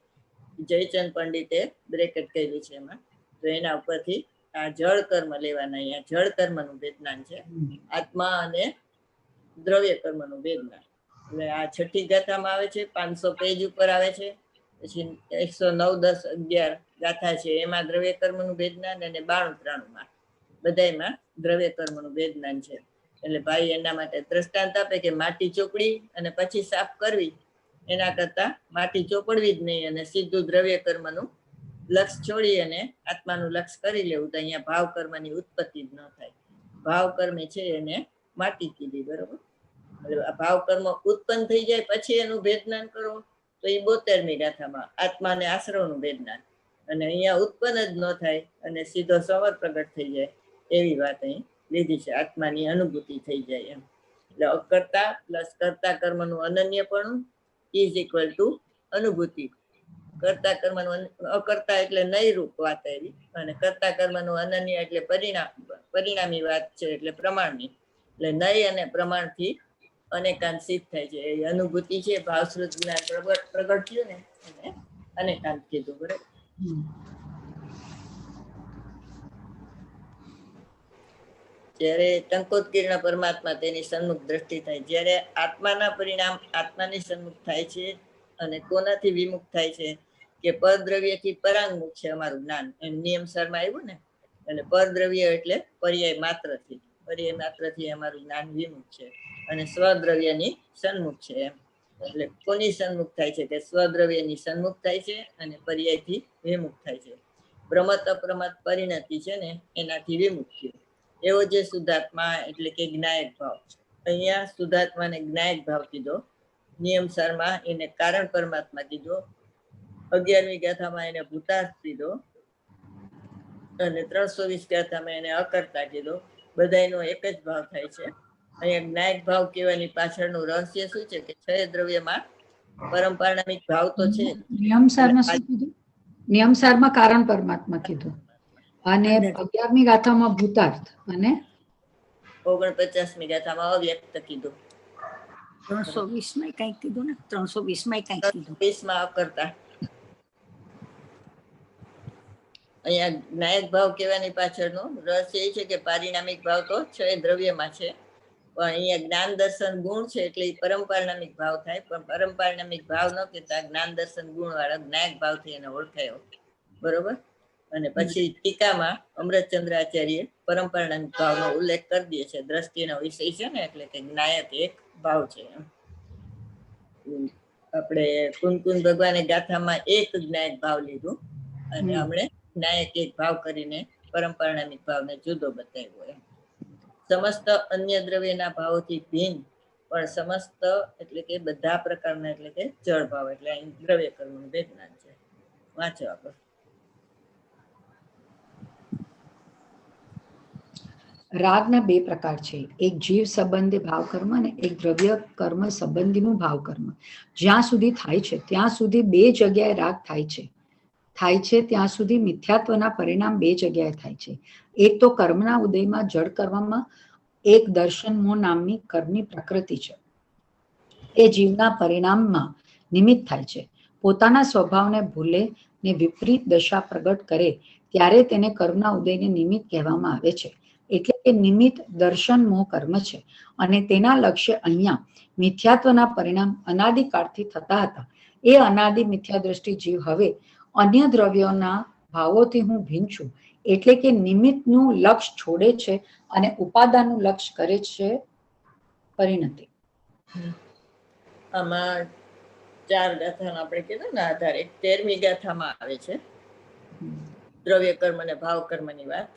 જયચંદ પંડિતે બ્રેકેટ કર્યું છે એમાં. તો એના ઉપરથી આ જળ કર્મ લેવાના, અહીંયા જળ કર્મનું વેદનાન છે, આત્મા અને દ્રવ્ય કર્મનું વેદનાન. એટલે આ છઠ્ઠી ગાથામાં આવે છે, 500 પેજ ઉપર આવે છે. પછી 109, 10, 11 ગાથા છે એમાં દ્રવ્ય કર્મનું વેદનાન અને 92-93માં બધામાં દ્રવ્ય કર્મનું વેદનાન છે. એટલે ભાઈ એના માટે દ્રષ્ટાંત આપે કે માટી ચોપડી અને પછી સાફ કરવી એના કરતા માટી ચોપડવી જ નહીં અને સીધું દ્રવ્ય કર્મનું લક્ષ છોડી અને આત્માનું લક્ષ કરી લેવું તો અહીંયા ભાવ કર્મની ઉત્પત્તિ જ ન થાય. ભાવ કર્મ છે એને માટી કીધી, બરોબર. એટલે ભાવ કર્મ ઉત્પન્ન થઈ જાય પછી એનું ભેદનાન કરો તો એ 72મી ગાથામાં આત્માને આશ્રવનું ભેદનાન. અને અહીંયા ઉત્પન્ન જ ન થાય અને સીધો સંવર પ્રગટ થઈ જાય એવી વાત અહીં લીધી છે. આત્માની અનુભૂતિ થઈ જાય એમ. એટલે અકર્તા પ્લસ કર્તા કર્મનું અનન્યપણું ઇઝ ઇક્વલ ટુ અનુભૂતિ. કર્તા કર્મનું અકર્તા એટલે નૈરૂપ વાત એવી અને કર્તા કર્મનું અનન્ય એટલે પરિણામી વાત છે એટલે પ્રમાણની. એટલે નય અને પ્રમાણથી અનેકાંત સિદ્ધ થાય છે. એ અનુભૂતિ છે, ભાવશ્રુત જ્ઞાન પ્રગટ થયું ને એને અનેકાંત કીધું, બરાબર. જ્યારે ટંકોત્કીર્ણ પરમાત્મા તેની સન્મુખ દ્રષ્ટિ થાય, જ્યારે આત્માના પરિણામ આત્માની સન્મુખ થાય છે અને કોનાથી વિમુખ થાય છે કે પરદ્રવ્યથી પરાંગમુખ છે અમારું જ્ઞાન. એમ નિયમસરમાં આવ્યું ને. એટલે પરદ્રવ્ય એટલે પર્યાય માત્રથી અમારું જ્ઞાન વિમુખ છે અને સ્વદ્રવ્યની સન્મુખ છે એમ. એટલે કોની સન્મુખ થાય છે કે સ્વદ્રવ્યની સન્મુખ થાય છે અને પર્યાયથી વિમુખ થાય છે. પ્રમત અપ્રમત પરિણતિ છે ને એનાથી વિમુખ છે. એવો જે શુદ્ધાત્મા એટલે કે જ્ઞાયક ભાવ. અહીંયા શુદ્ધાત્માને જ્ઞાયક ભાવ કીધો. નિયમસારમાં એને કારણ પરમાત્મા કીધો. 11મી ગાથામાં એને ભૂતાર્થ કીધો અને 320 ગાથામાં એને અકર્તા કીધો. બધાનો એક જ ભાવ થાય છે. અહીંયા જ્ઞાયક ભાવ કહેવાની પાછળનું રહસ્ય શું છે કે 6 દ્રવ્યમાં પરંપરામિક ભાવ તો છે. નિયમસારમાં કારણ પરમાત્મા કીધું અને 11મી ગાથામાં ભૂતાર્થ અને 49મી ગાથામાં અવ્યક્ત કીધું. 320માં કંઈક કીધું ને, 320માં કંઈક કીધું. 20માં અકર્તા. અહીંયા જ્ઞાયક ભાવ કહેવાની પાછળનું રહસ્ય એ છે કે પારિણામિક ભાવ તો 6 દ્રવ્યમાં છે પણ અહીંયા જ્ઞાન દર્શન ગુણ છે એટલે એ પરંપરામિક ભાવ થાય. પણ પરંપરામિક ભાવ ન કહેતા જ્ઞાન દર્શન ગુણ વાળા જ્ઞાયક ભાવથી એને ઓળખાયો, બરોબર. અને પછી ટીકામાં અમૃતચંદ્રાચાર્ય પરંપરામિક ભાવનો ઉલ્લેખ કરી દે છે. દ્રષ્ટિનો વિષય છે ને એટલે કે જ્ઞાયક એક ભાવ છે. આપણે કુનકુન ભગવાને ગાથામાં એક જ્ઞાયક ભાવ લીધું અને હમણે જ્ઞાયક એક ભાવ કરીને પરંપરામિક ભાવને જુદો બતાવ્યો એમ. સમસ્ત અન્ય દ્રવ્યના ભાવોથી ભિન્ન પણ સમસ્ત એટલે કે બધા પ્રકારના એટલે કે જળ ભાવ એટલે અહીં દ્રવ્ય કર્મનું વેદનાન છે. વાંચો આપણે. રાગના 2 પ્રકાર છે. એક જીવ સંબંધી ભાવ કર્મ અને એક દ્રવ્ય કર્મ સંબંધીનું ભાવ કર્મ. જ્યાં સુધી થાય છે ત્યાં સુધી 2 જગ્યાએ રાગ થાય છે ત્યાં સુધી મિથ્યાત્વના પરિણામ 2 જગ્યાએ થાય છે. એક તો કર્મના ઉદયમાં જડ કરવામાં એક દર્શન મોહ નામની કર્મની પ્રકૃતિ છે. એ જીવના પરિણામમાં નિમિત્ત થાય છે. પોતાના સ્વભાવને ભૂલે ને વિપરીત દશા પ્રગટ કરે ત્યારે તેને કર્મના ઉદયને નિમિત્ત કહેવામાં આવે છે. એટલે કે નિમિત્ત દર્શન મોહ કર્મ છે અને તેના લક્ષ્ય અહીંયા મિથ્યાત્વના પરિણામ અનાદિકાળથી થતા હતા. એ અનાદિ મિથ્યા દ્રષ્ટિ જીવ હવે અન્ય દ્રવ્યોના ભાવોથી હું ભિન્ન છું એટલે કે નિમિત્તનું લક્ષ છોડે છે અને ઉપાદાનનું લક્ષ કરે છે પરિણતિ. આમાં 4 ગાથાનો આપણે કીધું ને આધારે 13મી ગાથામાં આવે છે દ્રવ્ય કર્મ અને ભાવ કર્મની વાત.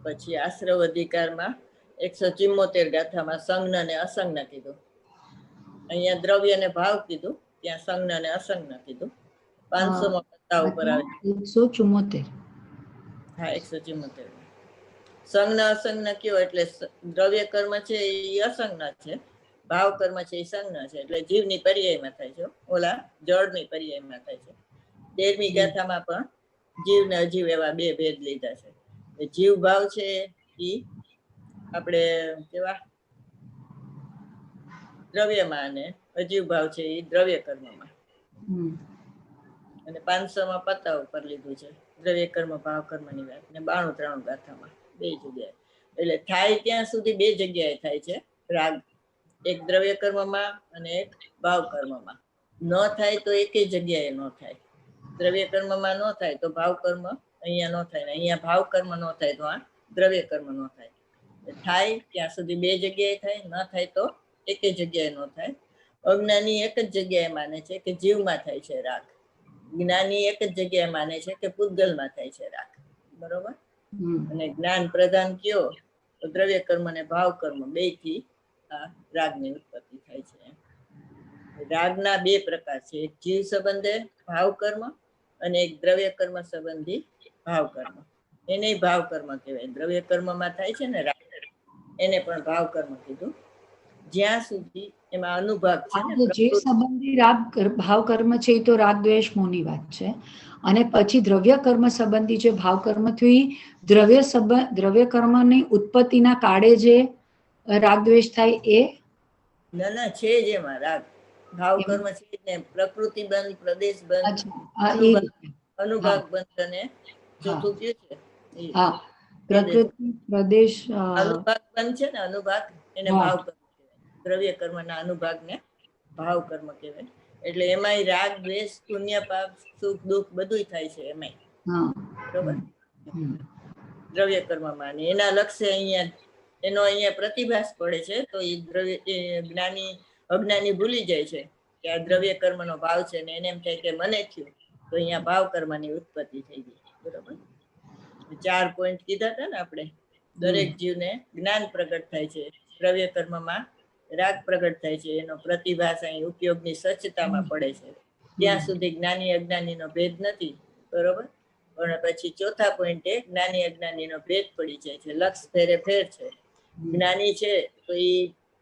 પછી આશ્રવ અધિકારમાં 174 ગાથામાં સંજ્ઞ અને અસંજ્ઞ કીધું. અહીંયા દ્રવ્ય અને ભાવ કીધું, ત્યાં સંજ્ઞ અને અસંજ્ઞ કીધું. 500માં પત્તા ઉપર આવે. 174. હા, 174. સંજ્ઞ અસંજ્ઞ કયો એટલે દ્રવ્ય કર્મ છે એ અસંજ્ઞ છે, ભાવ કર્મ છે એ સંજ્ઞ છે, એટલે જીવની પર્યાયમાં થાય છે, ઓલા જળની પર્યાયમાં થાય છે. 13મી ગાથામાં પણ જીવ ને અજીવ એવા 2 ભેદ લીધા છે. જીવ ભાવ છે એ આપણે કેવા દ્રવ્યમાં અને અજીવ ભાવ છે એ દ્રવ્ય કર્મમાં. અને 500માં પત્તા ઉપર લીધું છે દ્રવ્ય કર્મ ભાવ કર્મની વાત, ને 92-93 ગાથામાં 2 જગ્યાએ. એટલે થાય ત્યાં સુધી 2 જગ્યાએ થાય છે રાગ, એક દ્રવ્ય કર્મમાં અને એક ભાવ કર્મમાં. ન થાય તો એકેય જગ્યાએ ન થાય. દ્રવ્ય કર્મમાં ન થાય તો ભાવ કર્મ અહીંયા ન થાય, ને અહીંયા ભાવ કર્મ ન થાય તો આ દ્રવ્ય કર્મ ન થાય. થાય ત્યાં સુધી 2 જગ્યાએ થાય, ન થાય તો એકેય જગ્યાએ ન થાય. અજ્ઞાની એક જ જગ્યાએ માને છે કે જીવમાં થાય છે રાગ, જ્ઞાની એક જ જગ્યાએ માને છે કે પૂતગલમાં થાય છે રાગ. બરોબર. અને જ્ઞાન પ્રધાન કયો તો દ્રવ્ય કર્મ અને ભાવ કર્મ 2 થી આ રાગની ઉત્પત્તિ થાય છે. રાગના 2 પ્રકાર છે, એક જીવ સંબંધે ભાવ કર્મ અને એક દ્રવ્ય કર્મ સંબંધી ભાવ કર્મ. એને ભાવ કર્મ કહેવાય. દ્રવ્ય કર્મમાં થાય છે ને રાગ, એને પણ ભાવ કર્મ કીધું. જ્યાં સુધી એમાં અનુભાગ છે ને જે સંબંધી રાગ ભાવ કર્મ છે એ તો રાગ દ્વેષ મોહની વાત છે, અને પછી દ્રવ્ય કર્મ સંબંધી જે ભાવ કર્મ થયું દ્રવ્ય કર્મની ઉત્પત્તિના કાળે જે રાગ દ્વેષ થાય એ ના છે જ એમાં રાગ ભાવ કર્મ છે ને પ્રકૃતિ બંધ, પ્રદેશ બંધ, અનુભાગ બંધ અને ચોથું કયું છે પ્રકૃતિ પ્રદેશ અનુભાગ બંધ છે ને, અનુભાગ એને ભાવ કર્મ કહેવાય. દ્રવ્ય કર્મના અનુભાગને ભાવ કર્મ કહેવાય. એટલે એમાંય રાગ દ્વેષ પુણ્ય પાપ સુખ દુઃખ બધું થાય છે એમાંય. બરોબર. દ્રવ્ય કર્મમાં એના લક્ષ્ય એનો અહીંયા પ્રતિભાસ પડે છે તો એ દ્રવ્ય જ્ઞાની અજ્ઞાની ભૂલી જાય છે કે આ દ્રવ્ય કર્મનો ભાવ છે, ને એને એમ થાય કે મને થયું, તો અહીંયા ભાવ કર્મની ઉત્પત્તિ થઈ ગઈ. બરોબર. 4 પોઈન્ટ કીધા હતા ને આપણે. દરેક જીવને જ્ઞાન પ્રગટ થાય છે, દ્રવ્ય કર્મમાં રાગ પ્રગટ થાય છે, એનો પ્રતિભાસ અહીં ઉપયોગની સ્વચ્છતામાં પડે છે. ત્યાં સુધી જ્ઞાની અજ્ઞાનીનો ભેદ નથી. બરોબર. પણ પછી ચોથા પોઈન્ટે જ્ઞાની અજ્ઞાનીનો ભેદ પડી જાય છે, લક્ષ ફેરે ફેર છે. જ્ઞાની છે તો એ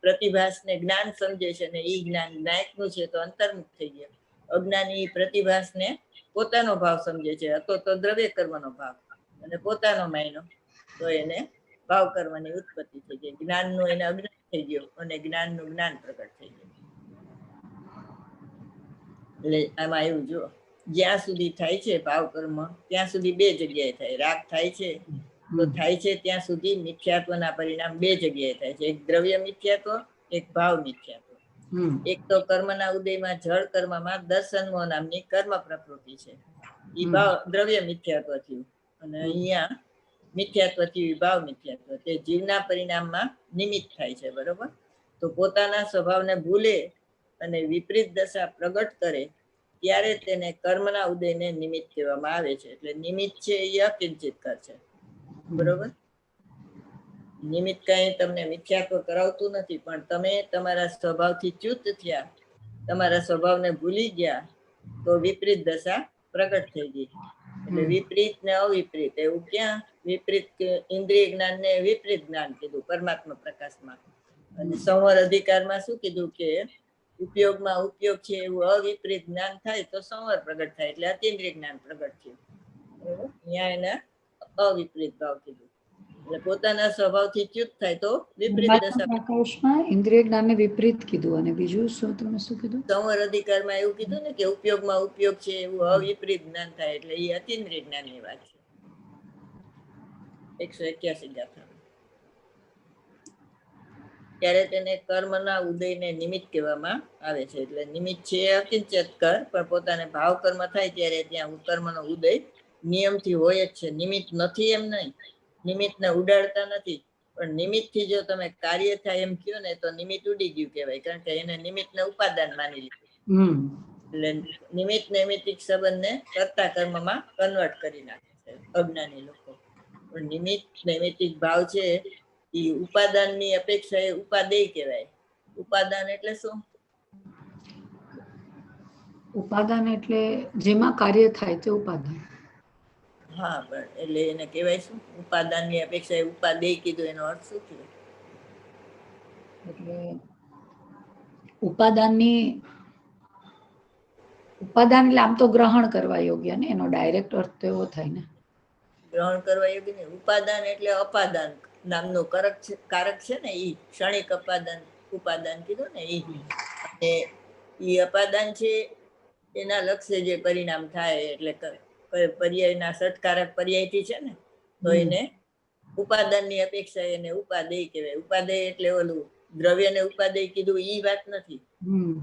પ્રતિભાસને જ્ઞાન સમજે છે, ને એ જ્ઞાન નાયકનું છે તો અંતર્મુખ થઈ ગયા. અજ્ઞાની પ્રતિભાસને પોતાનો ભાવ સમજે છે, અથવા તો દ્રવ્ય કર્મનો ભાવ, અને પોતાનો માયનો, તો એને ભાવ કર્મની ઉત્પત્તિ થઈ ગઈ. જ્ઞાનનું એને અજ્ઞાન થઈ ગયું અને જ્ઞાનનું જ્ઞાન પ્રગટ થઈ ગયું. એટલે આમાં એવું જો જ્યાં સુધી થાય છે ભાવ કર્મ ત્યાં સુધી 2 જગ્યાએ થાય. રાગ થાય છે તો થાય છે ત્યાં સુધી મિથ્યાત્વના પરિણામ 2 જગ્યાએ થાય છે, એક દ્રવ્ય મિથ્યાત્વ, એક ભાવ મિથ્યાત્વ. એક તો કર્મના ઉદયમાં જળ કર્મમાં દર્શનમો નામની કર્મ પ્રકૃતિ છે, એ ભાવ દ્રવ્ય મિથ્યાત્વ થયું, અને અહીંયા મિથ્યાત્વ થયું ભાવ મિથ્યાત્વ. તે જીવના પરિણામમાં નિમિત્ત થાય છે. બરોબર. તો પોતાના સ્વભાવને ભૂલે અને વિપરીત દશા પ્રગટ કરે ત્યારે તેને કર્મના ઉદયને નિમિત્ત કહેવામાં આવે છે. એટલે નિમિત્ત છે એ અકિંચિત કર છે. બરોબર. નિમિત્ત કઈ તમને મિથ્યાત્વ કરાવતું નથી, પણ તમે તમારા સ્વભાવથી ચ્યુત થયા, તમારા સ્વભાવને ભૂલી ગયા, તો વિપરીત દશા પ્રગટ થઈ ગઈ. એટલે વિપરીત ને અવિપરીત એવું ક્યાં? વિપરીત ઇન્દ્રિય જ્ઞાન ને વિપરીત જ્ઞાન કીધું પરમાત્મા પ્રકાશમાં. અને સંવર અધિકારમાં શું કીધું કે ઉપયોગમાં ઉપયોગ છે એવું અવિપરીત જ્ઞાન થાય તો સંવર પ્રગટ થાય, એટલે અતિન્દ્રિય જ્ઞાન પ્રગટ થયું. બરોબર. અહીંયા એના અવિપરીત ભાવ કીધું. એટલે પોતાના સ્વભાવથી ચ્યુત થાય તો વિપરીત દશા. પ્રકાશમાં ઇન્દ્રિય જ્ઞાનને વિપરીત કીધું, અને બીજું શું તમે શું કીધું? સંવર અધિકારમાં એવું કીધું ને કે ઉપયોગમાં ઉપયોગ છે એવું અવિપરીત જ્ઞાન થાય, એટલે એ અતિન્દ્રિય જ્ઞાનની વાત છે. 181 ગાથા. ત્યારે તેને કર્મના ઉદયને નિમિત્ત કહેવામાં આવે છે. એટલે નિમિત્ત છે અકિંચિત કર, પણ પોતાને ભાવ કર્મ થાય ત્યારે ત્યાં કર્મનો ઉદય નિયમથી હોય જ છે. નિમિત્ત નથી એમ નહીં, નિમિત્તને ઉડાડતા નથી, પણ નિમિત્તથી જો તમે કાર્ય થાય એમ કહો ને તો નિમિત્ત ઉડી ગયું કહેવાય, કારણ કે એને નિમિત્તને ઉપાદાન માની લીધું. એટલે નિમિત્ત નૈમિત્તિક સંબંધને કર્તા કર્મમાં કન્વર્ટ કરી નાખે છે અજ્ઞાની લોકો. પણ નિમિત્ત નૈમિત્તિક ભાવ છે એ ઉપાદાનની અપેક્ષા એ ઉપાદેય કહેવાય. ઉપાદાન એટલે શું? ઉપાદાન એટલે જેમાં કાર્ય થાય તે ઉપાદાન. હા, પણ એટલે એને કહેવાય શું? ઉપાદાનની અપેક્ષા એ ઉપાદેય કીધું, એનો અર્થ શું થયો? એટલે ઉપાદાન એટલે આમ તો ગ્રહણ કરવા યોગ્ય ને, એનો ડાયરેક્ટ અર્થ તો એવો થાય ને. ગ્રહણ કરવા યોગ્ય ને. ઉપાદાન એટલે અપાદાન નામનું કારક છે ને, ઈ ક્ષણિક અપાદાન ઉપાદાન કીધું ને ઈ. અને ઈ અપાદાન છે એના લક્ષ્ય જે પરિણામ થાય, એટલે પર્યાયના સટકારક પર્યાયથી છે ને, તો એને ઉપાદાનની અપેક્ષા એને ઉપાદેય કહેવાય. ઉપાદેય એટલે ઓલું દ્રવ્યને ઉપાદેય કીધું ઈ વાત નથી,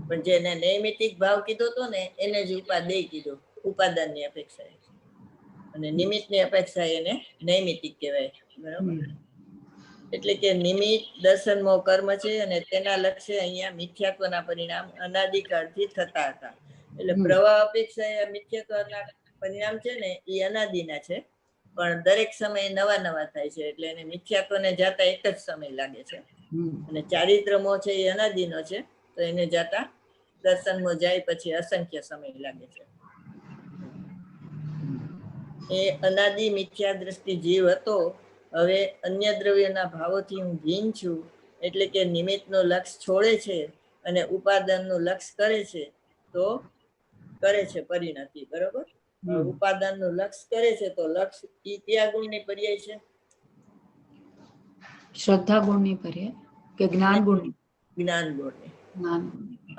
પણ જેને નૈમિતિક ભાવ કીધો તો ને એને જ ઉપાદેય કીધું, ઉપાદાનની અપેક્ષા. અને નિમિત્તની અપેક્ષા એને નૈમિતિક કહેવાય. બરાબર? એટલે કે નિમિત્ત દર્શનમો કર્મ છે અને તેના લક્ષ્ય અહીંયા મિથ્યાત્વના પરિણામ અનાદિકાળથી થતા હતા. એટલે પ્રવાહ અપેક્ષા એ મિથ્યાત્વના પરિણામ છે ને એ અનાદિના છે, પણ દરેક સમયે નવા નવા થાય છે, એટલે એને મિથ્યાત્વને જાતા એક જ સમય લાગે છે. અને ચારિત્રમો છે એ અનાદિનો છે, તો એને જાતા દર્શનમો જાય પછી અસંખ્ય સમય લાગે છે. એ અનાદિ મિથ્યા દ્રષ્ટિ જીવ હતો. હવે અન્ય દ્રવ્યના ભાવોથી હું ભીન છું, એટલે કે નિમિત્તનું લક્ષ છોડે છે અને ઉપાદાનનું લક્ષ કરે છે, તો કરે છે પરિણતિ. બરોબર? ઉપાદાનનું લક્ષ કરે છે તો લક્ષ ઈ કયા ગુણની પર્યાય છે? શ્રદ્ધા ગુણની પર્યાય કે જ્ઞાન ગુણની? જ્ઞાન ગુણની. જ્ઞાન.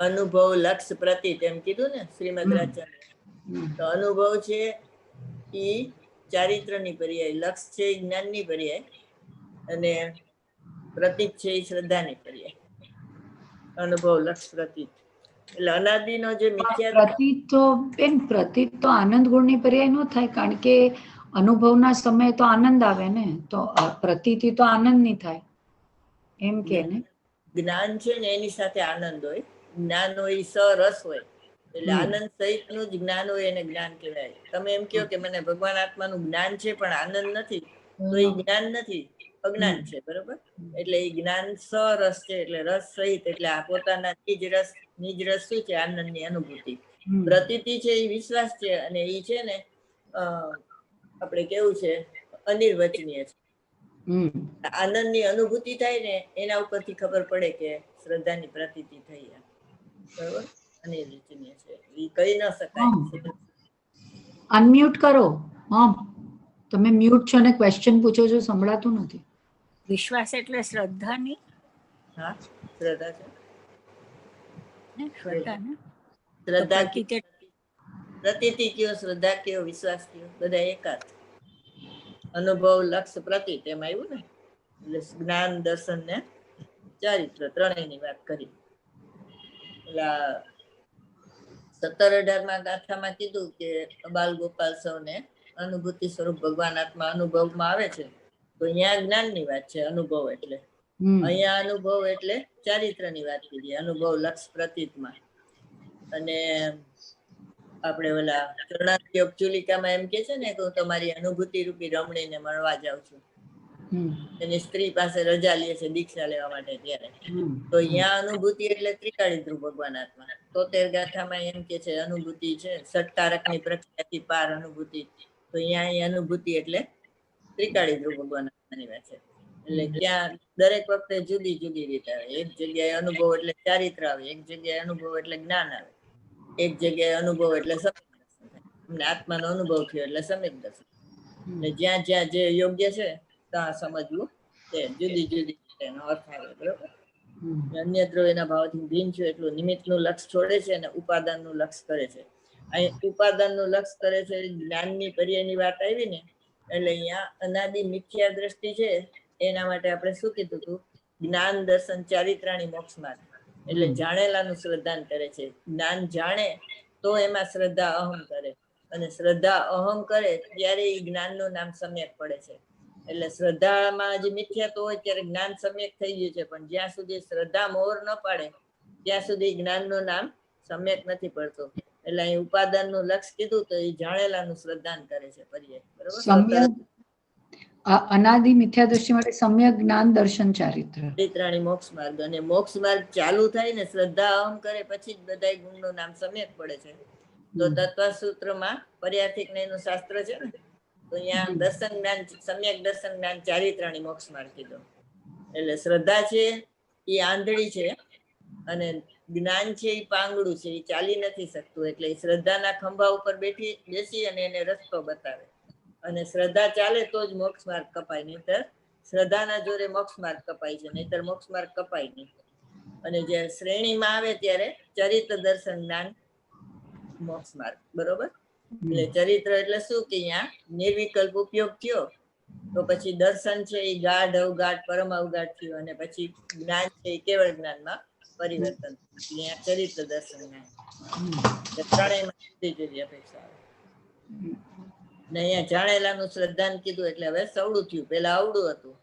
અનુભવ લક્ષ પ્રતીત એમ કીધું ને શ્રીમદ રાજચંદ્ર. તો અનુભવ છે ઈ ચારિત્રની પર્યાય, લક્ષ છે એ જ્ઞાનની પર્યાય, અને પ્રતીત છે એ શ્રદ્ધાની પર્યાય. અનુભવ લક્ષ પ્રતીત એટલે અનાદિનો જે મિથ્યા પ્રતીત તો આનંદ ગુણની પર્યાય ન થાય, કારણ કે અનુભવના સમયે તો આનંદ આવે ને, તો પ્રતીતિ તો આનંદની થાય એમ કે ને. જ્ઞાન છે ને એની સાથે આનંદ હોય, જ્ઞાન હોય સરસ હોય, એટલે આનંદ સહિત નું જ જ્ઞાન હોય એને જ્ઞાન કહેવાય. તમે એમ કહો કે મને ભગવાન આત્માનું જ્ઞાન છે પણ આનંદ નથી, તો એ જ્ઞાન નથી, અજ્ઞાન છે. બરોબર? એટલે એ જ્ઞાન સરસ છે, એટલે રસ સહિત, એટલે આ પોતાના નિજ રસ શું છે? આનંદની અનુભૂતિ. પ્રતીતિ છે એ વિશ્વાસ છે, અને એ છે ને આપણે કેવું છે અનિર્વચનીય છે. આનંદની અનુભૂતિ થાય ને એના ઉપરથી ખબર પડે કે શ્રદ્ધાની પ્રતીતિ થઈ. બરોબર? અનિર્વચનીય છે, એ કહી ન શકાય. અનમ્યુટ કરો. હા, તમે મ્યુટ છો ને ક્વેશ્ચન પૂછો છો, સંભળાતું નથી. વિશ્વાસ એટલે શ્રદ્ધાની. હા, શ્રદ્ધા છે. શ્રદ્ધા ને શ્રદ્ધા પ્રતીતિ કયો, શ્રદ્ધા કયો, વિશ્વાસ કયો, બધા એકાદ. અનુભવ લક્ષ પ્રતીત એમ આવ્યું ને, એટલે જ્ઞાન દર્શન ને ચારિત્ર ત્રણેયની વાત કરી. પેલા 17-18 ગાથામાં કીધું કે અબાલ ગોપાલ સૌને અનુભૂતિ સ્વરૂપ ભગવાન આત્મા અનુભવમાં આવે છે, તો અહીંયા જ્ઞાનની વાત છે અનુભવ એટલે. અહીંયા અનુભવ એટલે ચારિત્રની વાત કીધી, અનુભવ લક્ષ પ્રતીતમાં. અને આપણે ઓલા ચરણાર્યોગ ચુલિકામાં એમ કે છે ને કે હું તમારી અનુભૂતિ રૂપી રમણીને મળવા જાઉં છું, એની સ્ત્રી પાસે રજા લે છે દીક્ષા લેવા માટે ત્યારે. તો અહીંયા અનુભૂતિ એટલે ત્રિકાળી ધ્રુવ ભગવાન આત્મા. 73 ગાથામાં એમ કે છે અનુભૂતિ છે સટકારકની પ્રક્રિયાથી પાર અનુભૂતિ, તો અહીંયા અનુભૂતિ એટલે ત્રિકાળી ધ્રુવ ભગવાન આત્માની વાત છે. એટલે ત્યાં દરેક વખતે જુદી જુદી રીતે આવે. એક જગ્યાએ અનુભવ એટલે ચારિત્ર આવે, એક જગ્યાએ અનુભવ એટલે જ્ઞાન આવે, એક જગ્યાએ અનુભવ એટલે સમ્યક દર્શન થાય. અમને આત્માનો અનુભવ થયો એટલે સમ્યક દર્શન. એટલે જ્યાં જ્યાં જે યોગ્ય છે ત્યાં સમજવું તે જુદી જુદી રીતે એનો અર્થ આવે. બરોબર? અન્ય દ્રવ્યના ભાવથી ભીન છું એટલું નિમિત્તનું લક્ષ છોડે છે અને ઉપાદાનનું લક્ષ કરે છે. અહીં ઉપાદાનનું લક્ષ કરે છે, જ્ઞાનની પર્યાયની વાત આવી ને, એટલે અહીંયા અનાદિ મિથ્યા દ્રષ્ટિ છે એના માટે આપણે શું કીધું હતું? જ્ઞાન દર્શન ચારિત્રાણી મોક્ષ માર્ગ. એટલે જાણેલાનું શ્રદ્ધાન કરે છે. જ્ઞાન જાણે તો એમાં શ્રદ્ધા અહમ કરે, અને શ્રદ્ધા અહમ કરે ત્યારે એ જ્ઞાનનું નામ સમ્યક પડે છે. એટલે શ્રદ્ધામાં જે મિથ્યાત્વ હોય ત્યારે જ્ઞાન સમ્યક થઈ ગયું છે, પણ જ્યાં સુધી શ્રદ્ધા મોહર ન પાડે ત્યાં સુધી જ્ઞાનનું નામ સમ્યક નથી પડતું. એટલે અહીં ઉપાદાનનું લક્ષ કીધું તો એ જાણેલાનું શ્રદ્ધાન કરે છે પર્યાય. બરોબર. સમ્યક અનાદિ મિથ્યા દ્રષ્ટિ માટે સમ્યક જ્ઞાન દર્શન ચારિત્ર ચારિત્રાણી મોક્ષ માર્ગ, અને મોક્ષ માર્ગ ચાલુ થાય ને શ્રદ્ધા અહમ કરે પછી જ બધા ગુણનું નામ સમ્યક પડે છે. તો તત્વસૂત્રમાં પર્યાર્થિક નું શાસ્ત્ર છે ને, તો અહીંયા દર્શન જ્ઞાન સમ્યક દર્શન જ્ઞાન ચારિત્રાણી મોક્ષ માર્ગ કીધો. એટલે શ્રદ્ધા છે એ આંધળી છે અને જ્ઞાન છે એ પાંગડું છે, એ ચાલી નથી શકતું. એટલે શ્રદ્ધાના ખંભા ઉપર બેસી અને એને રસ્તો બતાવે. અને શ્રદ્ધા ચાલે તો જ મોક્ષ માર્ગ કપાય, નહીતર શ્રદ્ધાના જોરે મોક્ષ માર્ગ કપાય છે, નહીતર મોક્ષ માર્ગ કપાય નહીં. અને જે શ્રેણીમાં આવે ત્યારે ચરિત્ર દર્શન જ્ઞાન મોક્ષ માર્ગ. બરોબર. એટલે ચરિત્ર એટલે શું કે અહીંયા નિર્વિકલ્પ ઉપયોગ થયો, તો પછી દર્શન છે એ ગાઢ અવગાઢ પરમ અવગાઢ થયું, અને પછી જ્ઞાન છે એ કેવળ જ્ઞાનમાં પરિવર્તન. અહીંયા ચરિત્ર દર્શન જ્ઞાન ત્રણેયમાં જુદી જુદી અપેક્ષા આવે. ને અહીંયા જાણેલાનું શ્રદ્ધાન કીધું એટલે હવે સવડું થયું. પેલા અવડું હતું,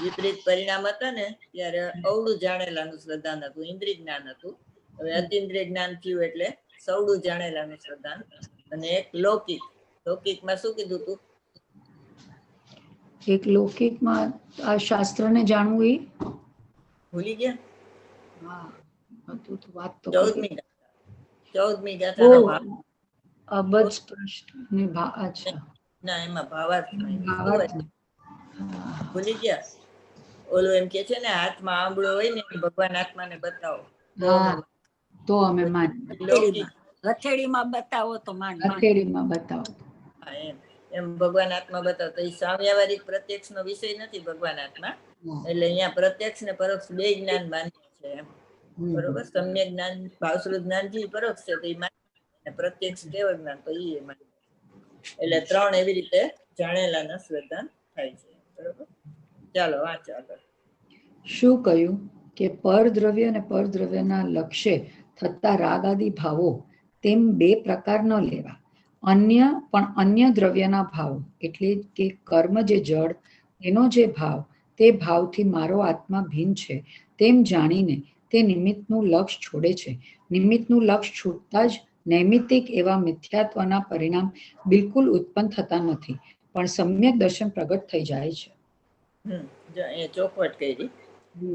વિપરીત પરિણામ હતા ને ત્યારે અવડું જાણેલાનું શ્રદ્ધાન હતું, ઇન્દ્રિય જ્ઞાન હતું. હવે અતિન્દ્રિય જ્ઞાન થયું એટલે સવડું જાણેલાનું શ્રદ્ધાન. અને એક લૌકિક, લૌકિકમાં શું કીધું તું? એક લૌકિકમાં આ શાસ્ત્રને જાણવું એ ભૂલી ગયા? હા હતું તો વાત તો 14મી ગાથાનો ભાવ. અબજ પ્રશ્ન અચ્છા ના, એમાં ભાવાર્થ ભાવાર્થ. ભૂલી ગયા? ઓલું એમ કે છે ને હાથમાં આંબળો હોય ને ભગવાન આત્માને બતાવો. હા તો અમે માની લૌકિક હથેળીમાં બતાવો તો માન. હથેળીમાં બતાવો. હા, એમ ભગવાન આત્મા બતાવતો એ સામ્યાવારિક પ્રત્યક્ષ નો વિષય નથી ભગવાન આત્મા. એટલે અહીંયા પ્રત્યક્ષ ને પરોક્ષ બે જ્ઞાન માન્ય છે એમ. બરોબર. સમ્યક જ્ઞાન ભાવશ્રુત જ્ઞાન જે પરોક્ષ છે તો એ માન્ય, પ્રત્યક્ષ કેવળ જ્ઞાન તો એ માન્ય. એટલે ત્રણ એવી રીતે જાણેલાના શ્રદ્ધાન થાય છે. બરોબર. ચાલો વાંચો આગળ. શું કહ્યું કે પરદ્રવ્ય અને પરદ્રવ્યના લક્ષ્ય થતા રાગ આદિ ભાવો તેમ બે પ્રકાર ન લેવા. અન્ય દ્રવ્યના ભાવો એટલે કે કર્મ જે જળ એનો જે ભાવ તે ભાવથી મારો આત્મા ભિન્ન છે તેમ જાણીને તે નિમિત્તનું લક્ષ છોડે છે. નિમિત્તનું લક્ષ છૂટતા જ નૈમિત્તિક એવા મિથ્યાત્વના પરિણામ બિલકુલ ઉત્પન્ન થતા નથી, પણ સમ્યક દર્શન પ્રગટ થઈ જાય છે. એ ચોખવટ કરી.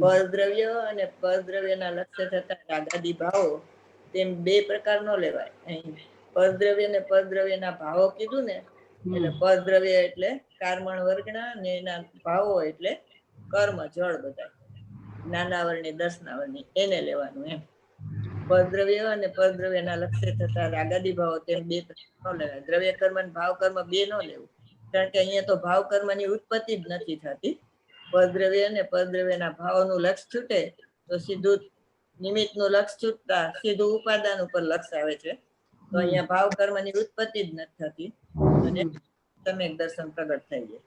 પરદ્રવ્ય અને પરદ્રવ્યના લક્ષ્ય થતા રાગાદી ભાવો તેમ બે પ્રકાર નો લેવાય. અહીં પરદ્રવ્ય ને પરદ્રવ્યના ભાવો કીધું ને, એટલે પરદ્રવ્ય એટલે કાર્મણ વર્ગના ને એના ભાવો એટલે કર્મ જળ બધા જ્ઞાનાવરણી દર્શનાવરણી એને લેવાનું એમ. પરદ્રવ્ય અને પરદ્રવ્યના લક્ષ્ય થતા રાગાદી ભાવો તેમ બે પ્રકાર ન લેવાય. દ્રવ્ય કર્મ અને ભાવ કર્મ બે ન લેવું, કારણ કે અહીંયા તો ભાવ કર્મની ઉત્પત્તિ જ નથી થતી. પરદ્રવ્ય અને પરદ્રવ્યના ભાવોનું લક્ષ છૂટે તો સીધું નિમિત્તનું લક્ષ છૂટતા સીધું ઉપાદાન ઉપર લક્ષ આવે છે. તો અહીંયા ભાવ કર્મની ઉત્પત્તિ જ નથી થતી અને સમ્યક દર્શન પ્રગટ થઈ જાય.